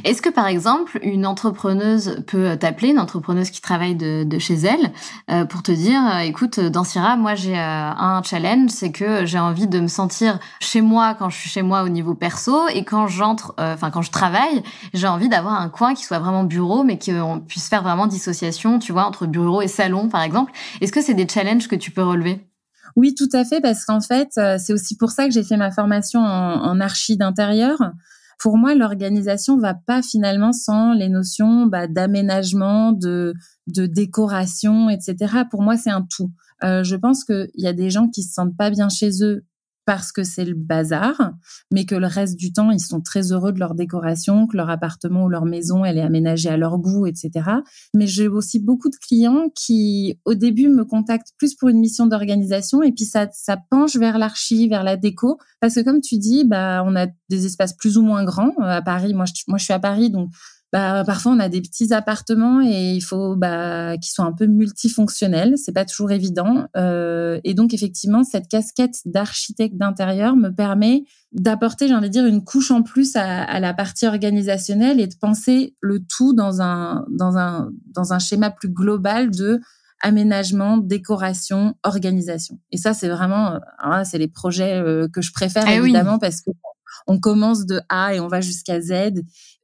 Est-ce que, par exemple, une entrepreneuse peut t'appeler, une entrepreneuse qui travaille de chez elle, pour te dire, écoute, Dansira, moi, j'ai un challenge, c'est que j'ai envie de me sentir chez moi quand je suis chez moi au niveau perso et quand quand je travaille, j'ai envie d'avoir un coin qui soit vraiment bureau, mais qu'on puisse faire vraiment dissociation, tu vois, entre bureau et salon, par exemple. Est-ce que c'est des challenges que tu peux relever? Oui, tout à fait, parce qu'en fait, c'est aussi pour ça que j'ai fait ma formation en archi d'intérieur. Pour moi, l'organisation va pas finalement sans les notions d'aménagement, de décoration, etc. Pour moi, c'est un tout. Je pense qu'il y a des gens qui se sentent pas bien chez eux parce que c'est le bazar, mais que le reste du temps, ils sont très heureux de leur décoration, que leur appartement ou leur maison, elle est aménagée à leur goût, etc. Mais j'ai aussi beaucoup de clients qui, au début, me contactent plus pour une mission d'organisation et puis ça penche vers l'archi, vers la déco. Parce que comme tu dis, on a des espaces plus ou moins grands. À Paris, moi, je suis à Paris, donc parfois on a des petits appartements et il faut qu'ils soient un peu multifonctionnels, c'est pas toujours évident et donc effectivement cette casquette d'architecte d'intérieur me permet d'apporter, j'ai envie de dire, une couche en plus à la partie organisationnelle et de penser le tout dans un schéma plus global de aménagement, décoration, organisation. Et ça, c'est vraiment c'est les projets que je préfère évidemment parce que on commence de A et on va jusqu'à Z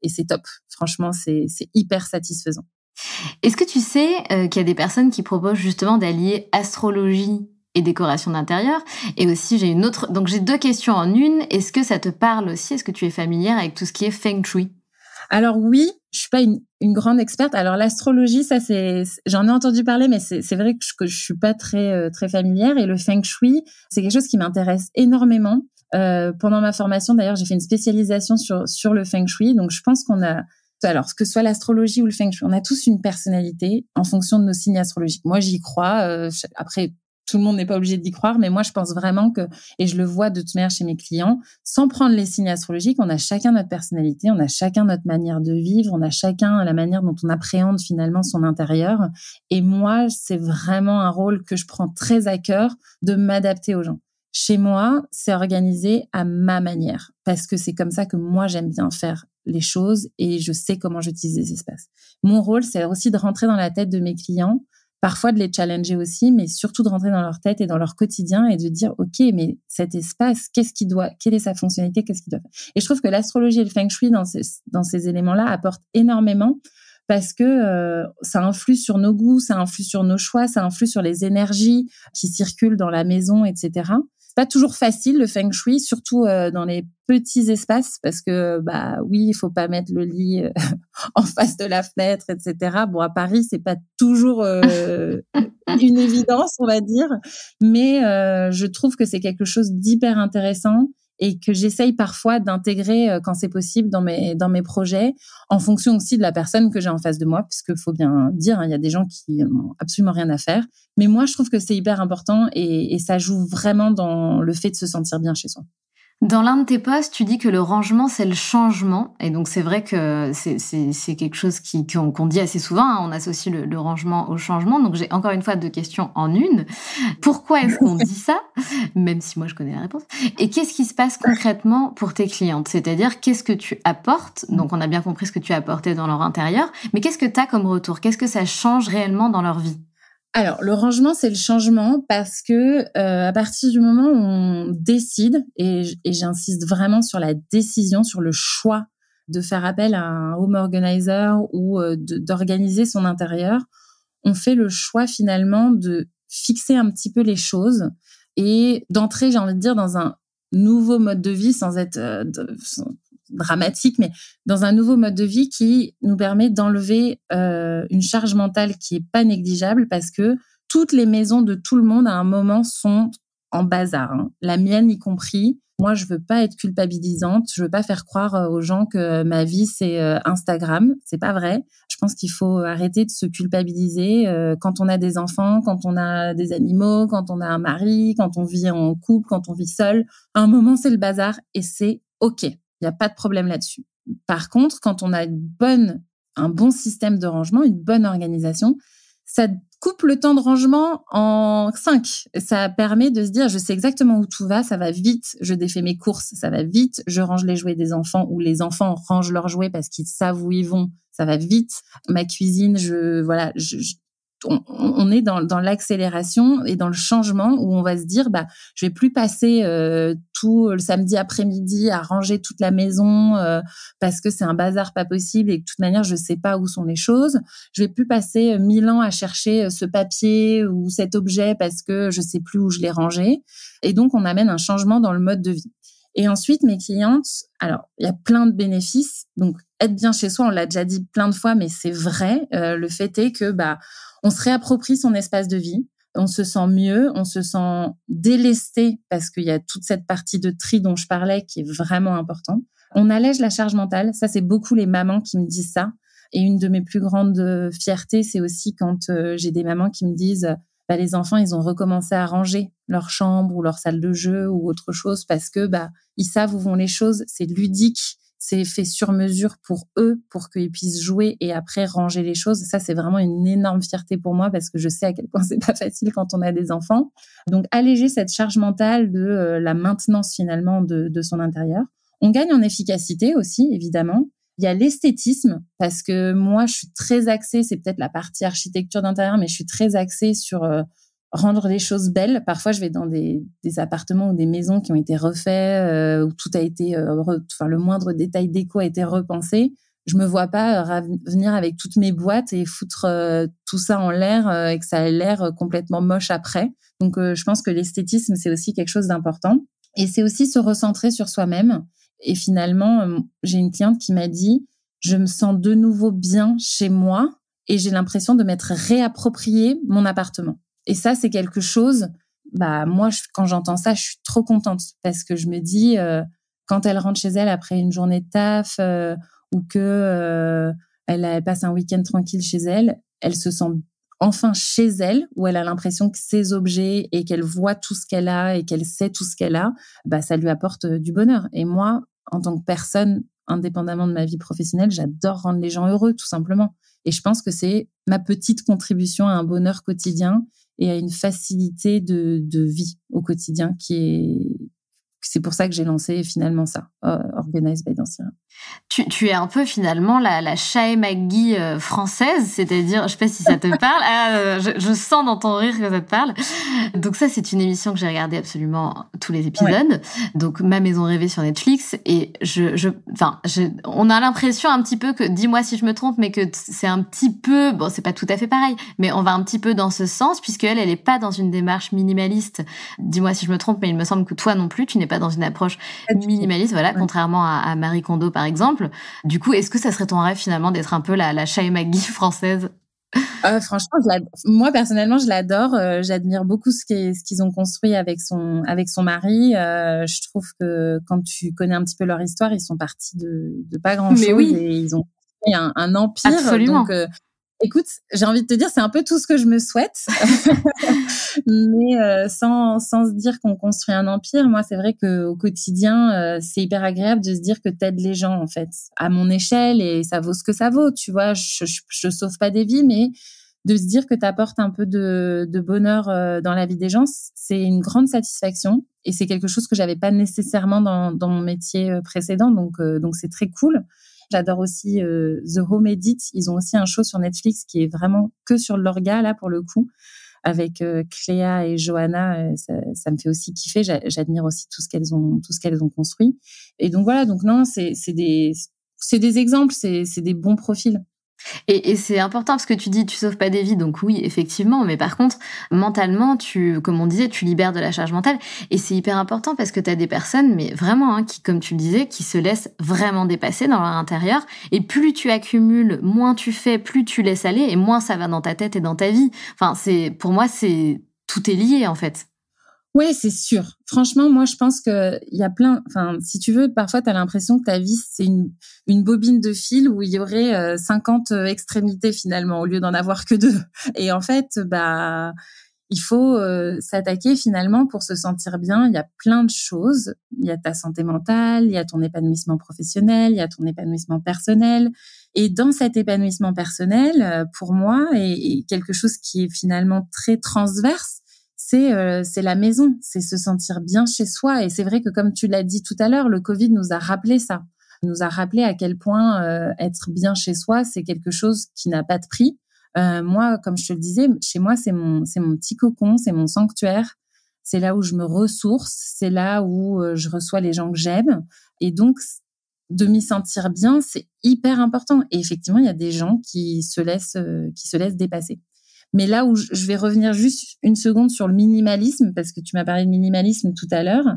et c'est top. Franchement, c'est hyper satisfaisant. Est-ce que tu sais qu'il y a des personnes qui proposent justement d'allier astrologie et décoration d'intérieur? Et aussi, j'ai 2 questions en une. Est-ce que ça te parle aussi? Est-ce que tu es familière avec tout ce qui est Feng Shui? Alors oui, je suis pas une grande experte. Alors l'astrologie, ça j'en ai entendu parler, mais c'est vrai que je suis pas très très familière. Et le Feng Shui, c'est quelque chose qui m'intéresse énormément. Pendant ma formation, d'ailleurs, j'ai fait une spécialisation sur le Feng Shui. Donc, je pense alors, que ce soit l'astrologie ou le Feng Shui, on a tous une personnalité en fonction de nos signes astrologiques. Moi, j'y crois. Après, tout le monde n'est pas obligé d'y croire, mais moi, je pense vraiment et je le vois de toute manière chez mes clients, sans prendre les signes astrologiques, on a chacun notre personnalité, on a chacun notre manière de vivre, on a chacun la manière dont on appréhende finalement son intérieur. Et moi, c'est vraiment un rôle que je prends très à cœur de m'adapter aux gens. Chez moi, c'est organisé à ma manière parce que c'est comme ça que moi, j'aime bien faire les choses et je sais comment j'utilise les espaces. Mon rôle, c'est aussi de rentrer dans la tête de mes clients, parfois de les challenger aussi, mais surtout de rentrer dans leur tête et dans leur quotidien et de dire, OK, mais cet espace, quelle est sa fonctionnalité, qu'est-ce qu'il doit faire? Et je trouve que l'astrologie et le Feng Shui dans ces éléments-là apportent énormément parce que ça influe sur nos goûts, ça influe sur nos choix, ça influe sur les énergies qui circulent dans la maison, etc. pas toujours facile le feng shui, surtout dans les petits espaces, parce que oui, il faut pas mettre le lit en face de la fenêtre, etc. Bon, à Paris, c'est pas toujours une évidence, on va dire, mais je trouve que c'est quelque chose d'hyper intéressant et que j'essaye parfois d'intégrer quand c'est possible dans mes projets, en fonction aussi de la personne que j'ai en face de moi, puisque faut bien dire, il y a des gens qui n'ont absolument rien à faire. Mais moi, je trouve que c'est hyper important et ça joue vraiment dans le fait de se sentir bien chez soi. Dans l'un de tes posts, tu dis que le rangement, c'est le changement. Et donc, c'est vrai que c'est quelque chose qu'on dit assez souvent. Hein. On associe le rangement au changement. Donc, j'ai encore une fois 2 questions en une. Pourquoi est-ce qu'on dit ça? Même si moi, je connais la réponse. Et qu'est-ce qui se passe concrètement pour tes clientes? C'est-à-dire, qu'est-ce que tu apportes? Donc, on a bien compris ce que tu apportais dans leur intérieur. Mais qu'est-ce que tu as comme retour? Qu'est-ce que ça change réellement dans leur vie? Alors, le rangement, c'est le changement parce que à partir du moment où on décide, et j'insiste vraiment sur la décision, sur le choix de faire appel à un home organizer ou d'organiser son intérieur, on fait le choix finalement de fixer un petit peu les choses et d'entrer, j'ai envie de dire, dans un nouveau mode de vie sans être dramatique, mais dans un nouveau mode de vie qui nous permet d'enlever une charge mentale qui est pas négligeable parce que toutes les maisons de tout le monde à un moment sont en bazar, hein. La mienne y compris. Moi, je veux pas être culpabilisante, je veux pas faire croire aux gens que ma vie c'est Instagram, c'est pas vrai. Je pense qu'il faut arrêter de se culpabiliser quand on a des enfants, quand on a des animaux, quand on a un mari, quand on vit en couple, quand on vit seul. À un moment, c'est le bazar et c'est OK. Il n'y a pas de problème là-dessus. Par contre, quand on a un bon système de rangement, une bonne organisation, ça coupe le temps de rangement en 5. Ça permet de se dire, je sais exactement où tout va, ça va vite, je défais mes courses, ça va vite, je range les jouets des enfants ou les enfants rangent leurs jouets parce qu'ils savent où ils vont, ça va vite. Ma cuisine, on est dans l'accélération et dans le changement où on va se dire je vais plus passer tout le samedi après-midi à ranger toute la maison parce que c'est un bazar pas possible et que de toute manière je sais pas où sont les choses. Je vais plus passer 1000 ans à chercher ce papier ou cet objet parce que je sais plus où je l'ai rangé. Et donc on amène un changement dans le mode de vie. Et ensuite, mes clientes, alors, il y a plein de bénéfices. Donc, être bien chez soi, on l'a déjà dit plein de fois, mais c'est vrai. Le fait est que, on se réapproprie son espace de vie. On se sent mieux, on se sent délesté parce qu'il y a toute cette partie de tri dont je parlais qui est vraiment importante. On allège la charge mentale. Ça, c'est beaucoup les mamans qui me disent ça. Et une de mes plus grandes fiertés, c'est aussi quand j'ai des mamans qui me disent les enfants, ils ont recommencé à ranger leur chambre ou leur salle de jeu ou autre chose parce que ils savent où vont les choses. C'est ludique, c'est fait sur mesure pour eux, pour qu'ils puissent jouer et après ranger les choses. Ça, c'est vraiment une énorme fierté pour moi parce que je sais à quel point c'est pas facile quand on a des enfants. Donc, alléger cette charge mentale de la maintenance finalement de son intérieur. On gagne en efficacité aussi, évidemment. Il y a l'esthétisme, parce que moi, je suis très axée, c'est peut-être la partie architecture d'intérieur, mais je suis très axée sur rendre les choses belles. Parfois, je vais dans des appartements ou des maisons qui ont été refaits, où tout a été, le moindre détail déco a été repensé. Je me vois pas venir avec toutes mes boîtes et foutre tout ça en l'air et que ça ait l'air complètement moche après. Donc, je pense que l'esthétisme, c'est aussi quelque chose d'important. Et c'est aussi se recentrer sur soi-même. Et finalement, j'ai une cliente qui m'a dit « Je me sens de nouveau bien chez moi et j'ai l'impression de m'être réapproprié mon appartement. » Et ça, c'est quelque chose, moi, quand j'entends ça, je suis trop contente parce que je me dis, quand elle rentre chez elle après une journée de taf ou que elle passe un week-end tranquille chez elle, elle se sent enfin chez elle, où elle a l'impression que ses objets et qu'elle voit tout ce qu'elle a et qu'elle sait tout ce qu'elle a, ça lui apporte du bonheur. Et moi, en tant que personne, indépendamment de ma vie professionnelle, j'adore rendre les gens heureux, tout simplement. Et je pense que c'est ma petite contribution à un bonheur quotidien et à une facilité de vie au quotidien c'est pour ça que j'ai lancé finalement ça, Organize by Dancira. Tu es un peu finalement la Shae McGee française, c'est-à-dire, je sais pas si ça te parle, je sens dans ton rire que ça te parle. Donc ça, c'est une émission que j'ai regardée absolument tous les épisodes. Ouais. Donc Ma Maison Rêvée sur Netflix, et on a l'impression un petit peu que, dis-moi si je me trompe, mais que c'est un petit peu, bon, c'est pas tout à fait pareil, mais on va un petit peu dans ce sens, puisque elle est pas dans une démarche minimaliste. Dis-moi si je me trompe, mais il me semble que toi non plus, tu n'es pas dans une approche minimaliste, voilà, ouais. Contrairement à Marie Kondo par exemple. Du coup, est-ce que ça serait ton rêve finalement d'être un peu la Shae McGee française? Franchement, moi personnellement, je l'adore. J'admire beaucoup ce qu'ils ont construit avec son mari. Je trouve que quand tu connais un petit peu leur histoire, ils sont partis de pas grand-chose, oui. Et ils ont construit un empire. Absolument. Donc, écoute, j'ai envie de te dire, c'est un peu tout ce que je me souhaite. Mais sans se dire qu'on construit un empire, moi, c'est vrai qu'au quotidien, c'est hyper agréable de se dire que t'aides les gens, en fait, à mon échelle, et ça vaut ce que ça vaut, tu vois. Je sauve pas des vies, mais de se dire que t'apportes un peu de bonheur dans la vie des gens, c'est une grande satisfaction, et c'est quelque chose que j'avais pas nécessairement dans mon métier précédent, donc c'est très cool. J'adore aussi The Home Edit. Ils ont aussi un show sur Netflix qui est vraiment que sur l'orga, là, pour le coup, avec Cléa et Johanna. Ça me fait aussi kiffer. J'admire aussi tout ce qu'elles ont construit. Et donc voilà, donc non, c'est des exemples, c'est des bons profils. Et c'est important parce que tu dis tu sauves pas des vies, donc oui, effectivement, mais par contre, mentalement, comme on disait, tu libères de la charge mentale, et c'est hyper important parce que tu as des personnes, mais vraiment, qui, comme tu le disais, qui se laissent vraiment dépasser dans leur intérieur, et plus tu accumules, moins tu fais, plus tu laisses aller, et moins ça va dans ta tête et dans ta vie. Enfin, pour moi, tout est lié, en fait. Ouais, c'est sûr. Franchement, moi, je pense que il y a si tu veux, parfois, tu as l'impression que ta vie, c'est une bobine de fil où il y aurait 50 extrémités finalement, au lieu d'en avoir que 2. Et en fait, il faut s'attaquer finalement pour se sentir bien. Il y a plein de choses. Il y a ta santé mentale, il y a ton épanouissement professionnel, il y a ton épanouissement personnel. Et dans cet épanouissement personnel, pour moi, et quelque chose qui est finalement très transverse, c'est la maison, c'est se sentir bien chez soi. Et c'est vrai que, comme tu l'as dit tout à l'heure, le Covid nous a rappelé ça. Nous a rappelé à quel point être bien chez soi, c'est quelque chose qui n'a pas de prix. Moi, comme je te le disais, chez moi, c'est mon petit cocon, c'est mon sanctuaire. C'est là où je me ressource, c'est là où je reçois les gens que j'aime. Et donc, de m'y sentir bien, c'est hyper important. Et effectivement, il y a des gens qui se laissent dépasser. Mais là où je vais revenir juste une seconde sur le minimalisme, parce que tu m'as parlé de minimalisme tout à l'heure,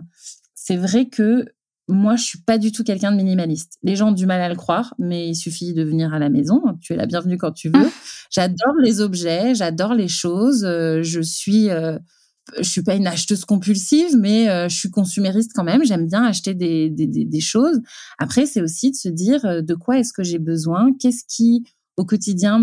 c'est vrai que moi, je suis pas du tout quelqu'un de minimaliste. Les gens ont du mal à le croire, mais il suffit de venir à la maison. Tu es la bienvenue quand tu veux. J'adore les objets, j'adore les choses. Je suis pas une acheteuse compulsive, mais je suis consumériste quand même. J'aime bien acheter des choses. Après, c'est aussi de se dire de quoi est-ce que j'ai besoin, qu'est-ce qui au quotidien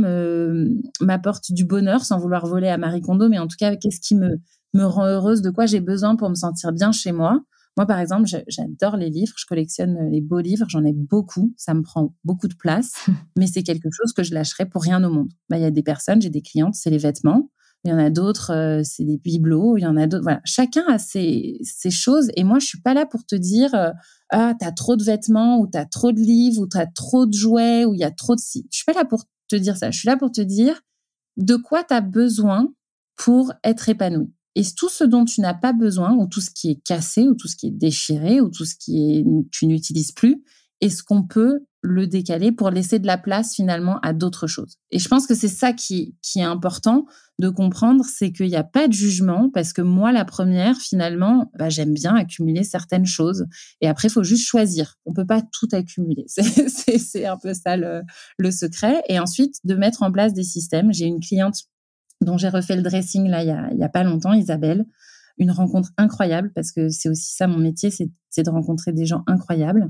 m'apporte du bonheur, sans vouloir voler à Marie Kondo, mais en tout cas, qu'est-ce qui me rend heureuse, de quoi j'ai besoin pour me sentir bien chez moi. Moi, par exemple, j'adore les livres, je collectionne les beaux livres, j'en ai beaucoup, ça me prend beaucoup de place, mais c'est quelque chose que je lâcherais pour rien au monde. Il y a des personnes, j'ai des clientes, c'est les vêtements, il y en a d'autres, c'est des bibelots, il y en a d'autres, voilà. Chacun a ses choses, et moi, je suis pas là pour te dire t'as trop de vêtements, ou t'as trop de livres, ou t'as trop de jouets, ou il y a trop de... Je suis pas là pour te dire ça, je suis là pour te dire de quoi t'as besoin pour être épanoui. Et tout ce dont tu n'as pas besoin, ou tout ce qui est cassé, ou tout ce qui est déchiré, ou tout ce tu n'utilises plus, est-ce qu'on peut le décaler pour laisser de la place finalement à d'autres choses? Et je pense que c'est ça qui est important de comprendre, c'est qu'il n'y a pas de jugement, parce que moi, la première, finalement, j'aime bien accumuler certaines choses. Et après, il faut juste choisir. On peut pas tout accumuler. C'est un peu ça le secret. Et ensuite, de mettre en place des systèmes. J'ai une cliente dont j'ai refait le dressing là il y a pas longtemps, Isabelle. Une rencontre incroyable, parce que c'est aussi ça mon métier, c'est de rencontrer des gens incroyables.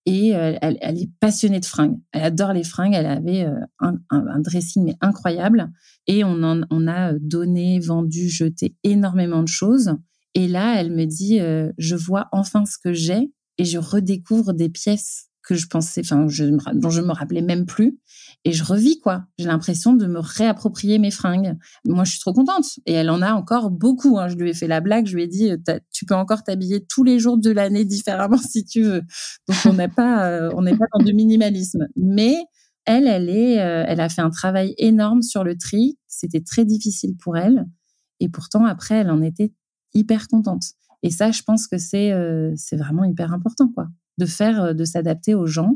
Et elle est passionnée de fringues. Elle adore les fringues. Elle avait un dressing mais incroyable. Et on a donné, vendu, jeté énormément de choses. Et là, elle me dit, je vois enfin ce que j'ai, et je redécouvre des pièces que je pensais, dont je me rappelais même plus. Et je revis, quoi. J'ai l'impression de me réapproprier mes fringues. Moi, je suis trop contente. Et elle en a encore beaucoup. Je lui ai fait la blague. Je lui ai dit, tu peux encore t'habiller tous les jours de l'année différemment si tu veux. Donc, on n'est pas dans du minimalisme. Mais elle a fait un travail énorme sur le tri. C'était très difficile pour elle. Et pourtant, après, elle en était hyper contente. Et ça, je pense que c'est vraiment hyper important, quoi. De s'adapter aux gens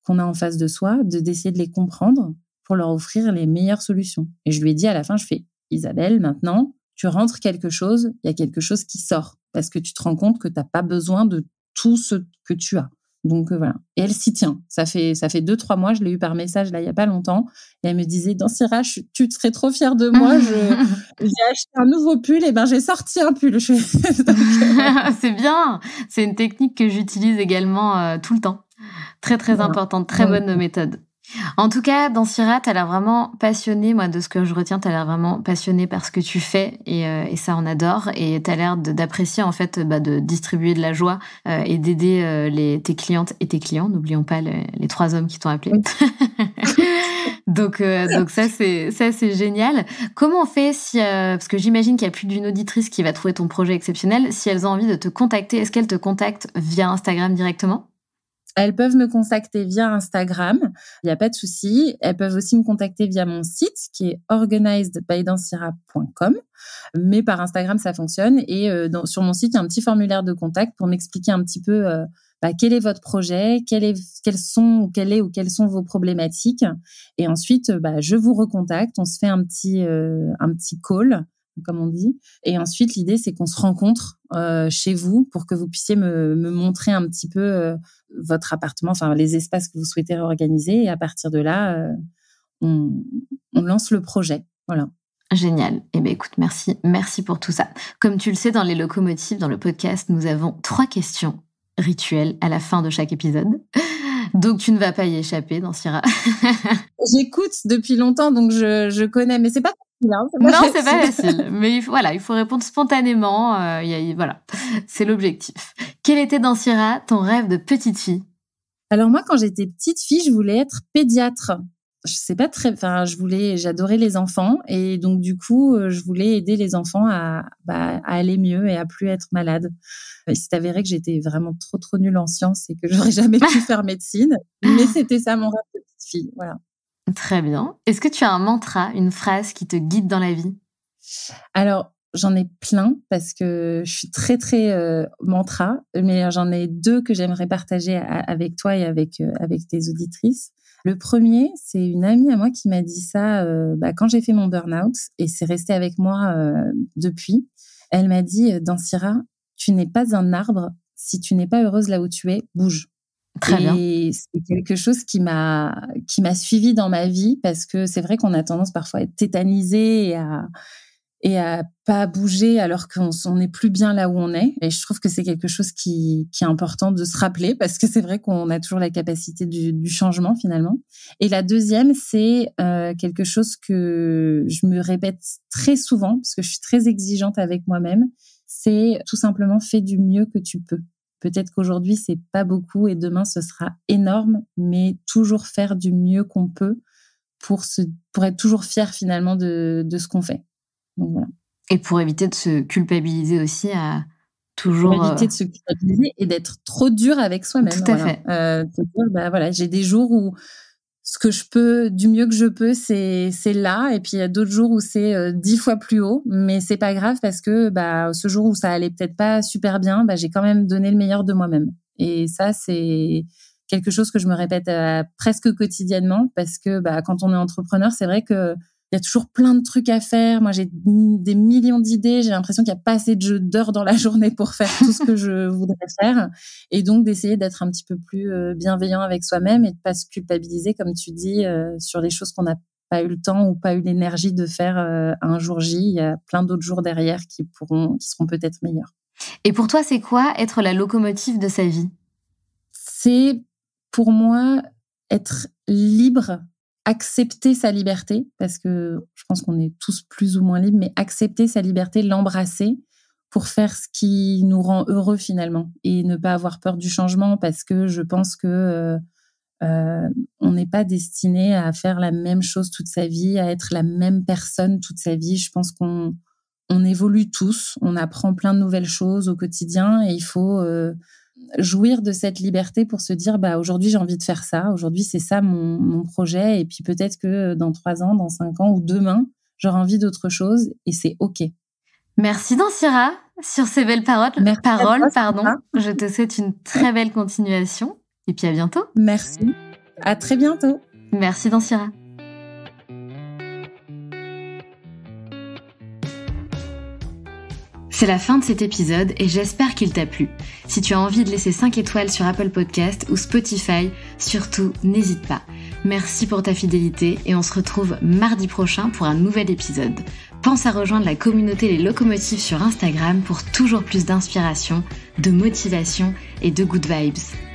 qu'on a en face de soi, d'essayer de les comprendre pour leur offrir les meilleures solutions. Et je lui ai dit à la fin, je fais, Isabelle, maintenant, tu rentres quelque chose, il y a quelque chose qui sort. Parce que tu te rends compte que tu n'as pas besoin de tout ce que tu as. Donc, voilà. Et elle s'y tient. Ça fait 2-3 mois, je l'ai eu par message, là, il n'y a pas longtemps. Et elle me disait, Dansira, tu serais trop fière de moi. J'ai acheté un nouveau pull, et j'ai sorti un pull. C'est bien. C'est une technique que j'utilise également tout le temps. Très, très importante. Très bonne méthode. En tout cas, Dansira, t'as l'air vraiment passionnée. Moi, de ce que je retiens, t'as l'air vraiment passionnée par ce que tu fais et ça, on adore. Et t'as l'air d'apprécier, en fait, de distribuer de la joie et d'aider tes clientes et tes clients. N'oublions pas les 3 hommes qui t'ont appelé. Donc ça, c'est génial. Comment on fait parce que j'imagine qu'il y a plus d'une auditrice qui va trouver ton projet exceptionnel. Si elles ont envie de te contacter, est-ce qu'elles te contactent via Instagram directement ? Elles peuvent me contacter via Instagram, il n'y a pas de souci. Elles peuvent aussi me contacter via mon site qui est organizedbydansira.com. Mais par Instagram, ça fonctionne. Et sur mon site, il y a un petit formulaire de contact pour m'expliquer un petit peu quel est votre projet, quelles sont vos problématiques. Et ensuite, je vous recontacte. On se fait un petit call, comme on dit. Et ensuite, l'idée, c'est qu'on se rencontre chez vous pour que vous puissiez me montrer un petit peu votre appartement, les espaces que vous souhaitez réorganiser. Et à partir de là, on lance le projet. Voilà. Génial. Écoute, merci. Merci pour tout ça. Comme tu le sais, dans les locomotives, dans le podcast, nous avons 3 questions rituelles à la fin de chaque épisode. Donc, tu ne vas pas y échapper, Dansira. J'écoute depuis longtemps, donc je connais, mais c'est pas facile. Non, c'est pas facile. Mais il faut répondre spontanément. Voilà, c'est l'objectif. Quel était, Dansira, ton rêve de petite fille ? Alors moi, quand j'étais petite fille, je voulais être pédiatre. Je sais pas j'adorais les enfants et donc du coup, je voulais aider les enfants à aller mieux et à plus être malades. Il s'est avéré que j'étais vraiment trop nulle en sciences et que j'aurais jamais pu faire médecine, mais c'était ça mon rêve de petite fille. Voilà. Très bien. Est-ce que tu as un mantra, une phrase qui te guide dans la vie ? Alors, j'en ai plein parce que je suis très mantra, mais j'en ai 2 que j'aimerais partager avec toi et avec tes auditrices. Le premier, c'est une amie à moi qui m'a dit ça quand j'ai fait mon burn-out et c'est resté avec moi depuis. Elle m'a dit, Dansira, tu n'es pas un arbre. Si tu n'es pas heureuse là où tu es, bouge. Très bien. Et c'est quelque chose qui m'a suivie dans ma vie parce que c'est vrai qu'on a tendance parfois à être tétanisé et à pas bouger alors qu'on n'est plus bien là où on est. Et je trouve que c'est quelque chose qui est important de se rappeler parce que c'est vrai qu'on a toujours la capacité du changement finalement. Et la deuxième, c'est quelque chose que je me répète très souvent parce que je suis très exigeante avec moi-même. C'est tout simplement fais du mieux que tu peux. Peut-être qu'aujourd'hui, c'est pas beaucoup et demain, ce sera énorme, mais toujours faire du mieux qu'on peut pour être toujours fier finalement de ce qu'on fait. Donc, voilà. Et pour éviter de se culpabiliser aussi à toujours... Pour éviter de se culpabiliser et d'être trop dur avec soi-même. Tout à fait. J'ai des jours où ce que je peux, du mieux que je peux, c'est là. Et puis, il y a d'autres jours où c'est 10 fois plus haut. Mais c'est pas grave parce que ce jour où ça allait peut-être pas super bien, j'ai quand même donné le meilleur de moi-même. Et ça, c'est quelque chose que je me répète presque quotidiennement parce que quand on est entrepreneur, c'est vrai que il y a toujours plein de trucs à faire. Moi, j'ai des millions d'idées. J'ai l'impression qu'il n'y a pas assez d'heures dans la journée pour faire tout ce que je voudrais faire. Et donc, d'essayer d'être un petit peu plus bienveillant avec soi-même et de pas se culpabiliser, comme tu dis, sur les choses qu'on n'a pas eu le temps ou pas eu l'énergie de faire un jour J. Il y a plein d'autres jours derrière qui seront peut-être meilleurs. Et pour toi, c'est quoi être la locomotive de sa vie ? C'est, pour moi, être libre, accepter sa liberté, parce que je pense qu'on est tous plus ou moins libres, mais accepter sa liberté, l'embrasser pour faire ce qui nous rend heureux finalement et ne pas avoir peur du changement, parce que je pense que on n'est pas destiné à faire la même chose toute sa vie, à être la même personne toute sa vie. Je pense qu'on évolue tous, on apprend plein de nouvelles choses au quotidien et il faut jouir de cette liberté pour se dire aujourd'hui j'ai envie de faire ça, aujourd'hui c'est ça mon projet, et puis peut-être que dans 3 ans, dans 5 ans ou demain, j'aurai envie d'autre chose et c'est OK. Merci Dansira sur ces belles paroles. Je te souhaite une très belle continuation et puis à bientôt. Merci. À très bientôt. Merci Dansira. C'est la fin de cet épisode et j'espère qu'il t'a plu. Si tu as envie de laisser 5 étoiles sur Apple Podcast ou Spotify, surtout n'hésite pas. Merci pour ta fidélité et on se retrouve mardi prochain pour un nouvel épisode. Pense à rejoindre la communauté Les Locomotives sur Instagram pour toujours plus d'inspiration, de motivation et de good vibes.